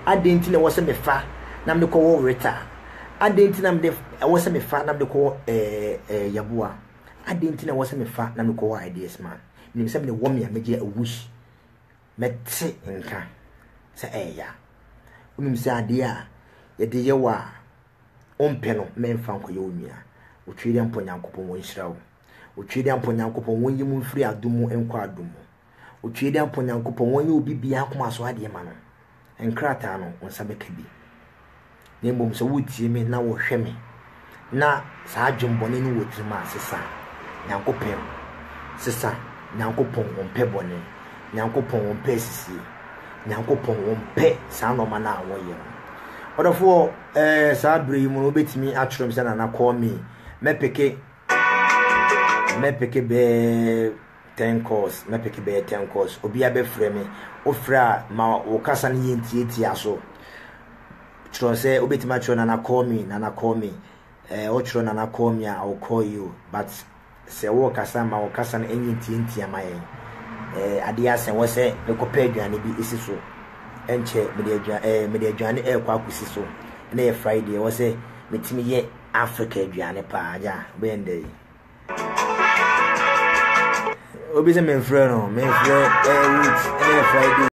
adenti ne wo se me fa na me de ko wo reta adenti na me de wo se me fa na me de ko yaboa adenti na wo se me fa na me ko ideas man me se me de wo me a me je awush mete nka se eya unim se ade a ye de ye wa ompe no me mfa nko ye onua o twede mpo Nyankopon won hyirawo o twede mpo Nyankopon won yimu mfiri adumu enko adumu o twede mpo Nyankopon won ye obi bia akoma so ade ma no enkrata no onsa bekabi ne mbom so wutie me na wo hwe me na sa adwumbone no wotrima sesa Nyankopon ompe bone Nyankopon ompe sisi Nyankopon ompe sa no ma na awoye odofo sa bere mu no betimi atwrom se na call me mepeke be 10 course mepeke be 10 course obi abe frɛ me ofra ma wo kasa ne yenti aso tro se obetimi atwrom na call me o tro na call me I will call you but se wo kasa ma wo kasa ne yenti amaye adia sen wo se me kopa aduane bi esiso enche me de aduane kwa akusi so na ye Friday wo se metimi ye Africa aduane pa aja bende obi se me frɛ no me frɛ Friday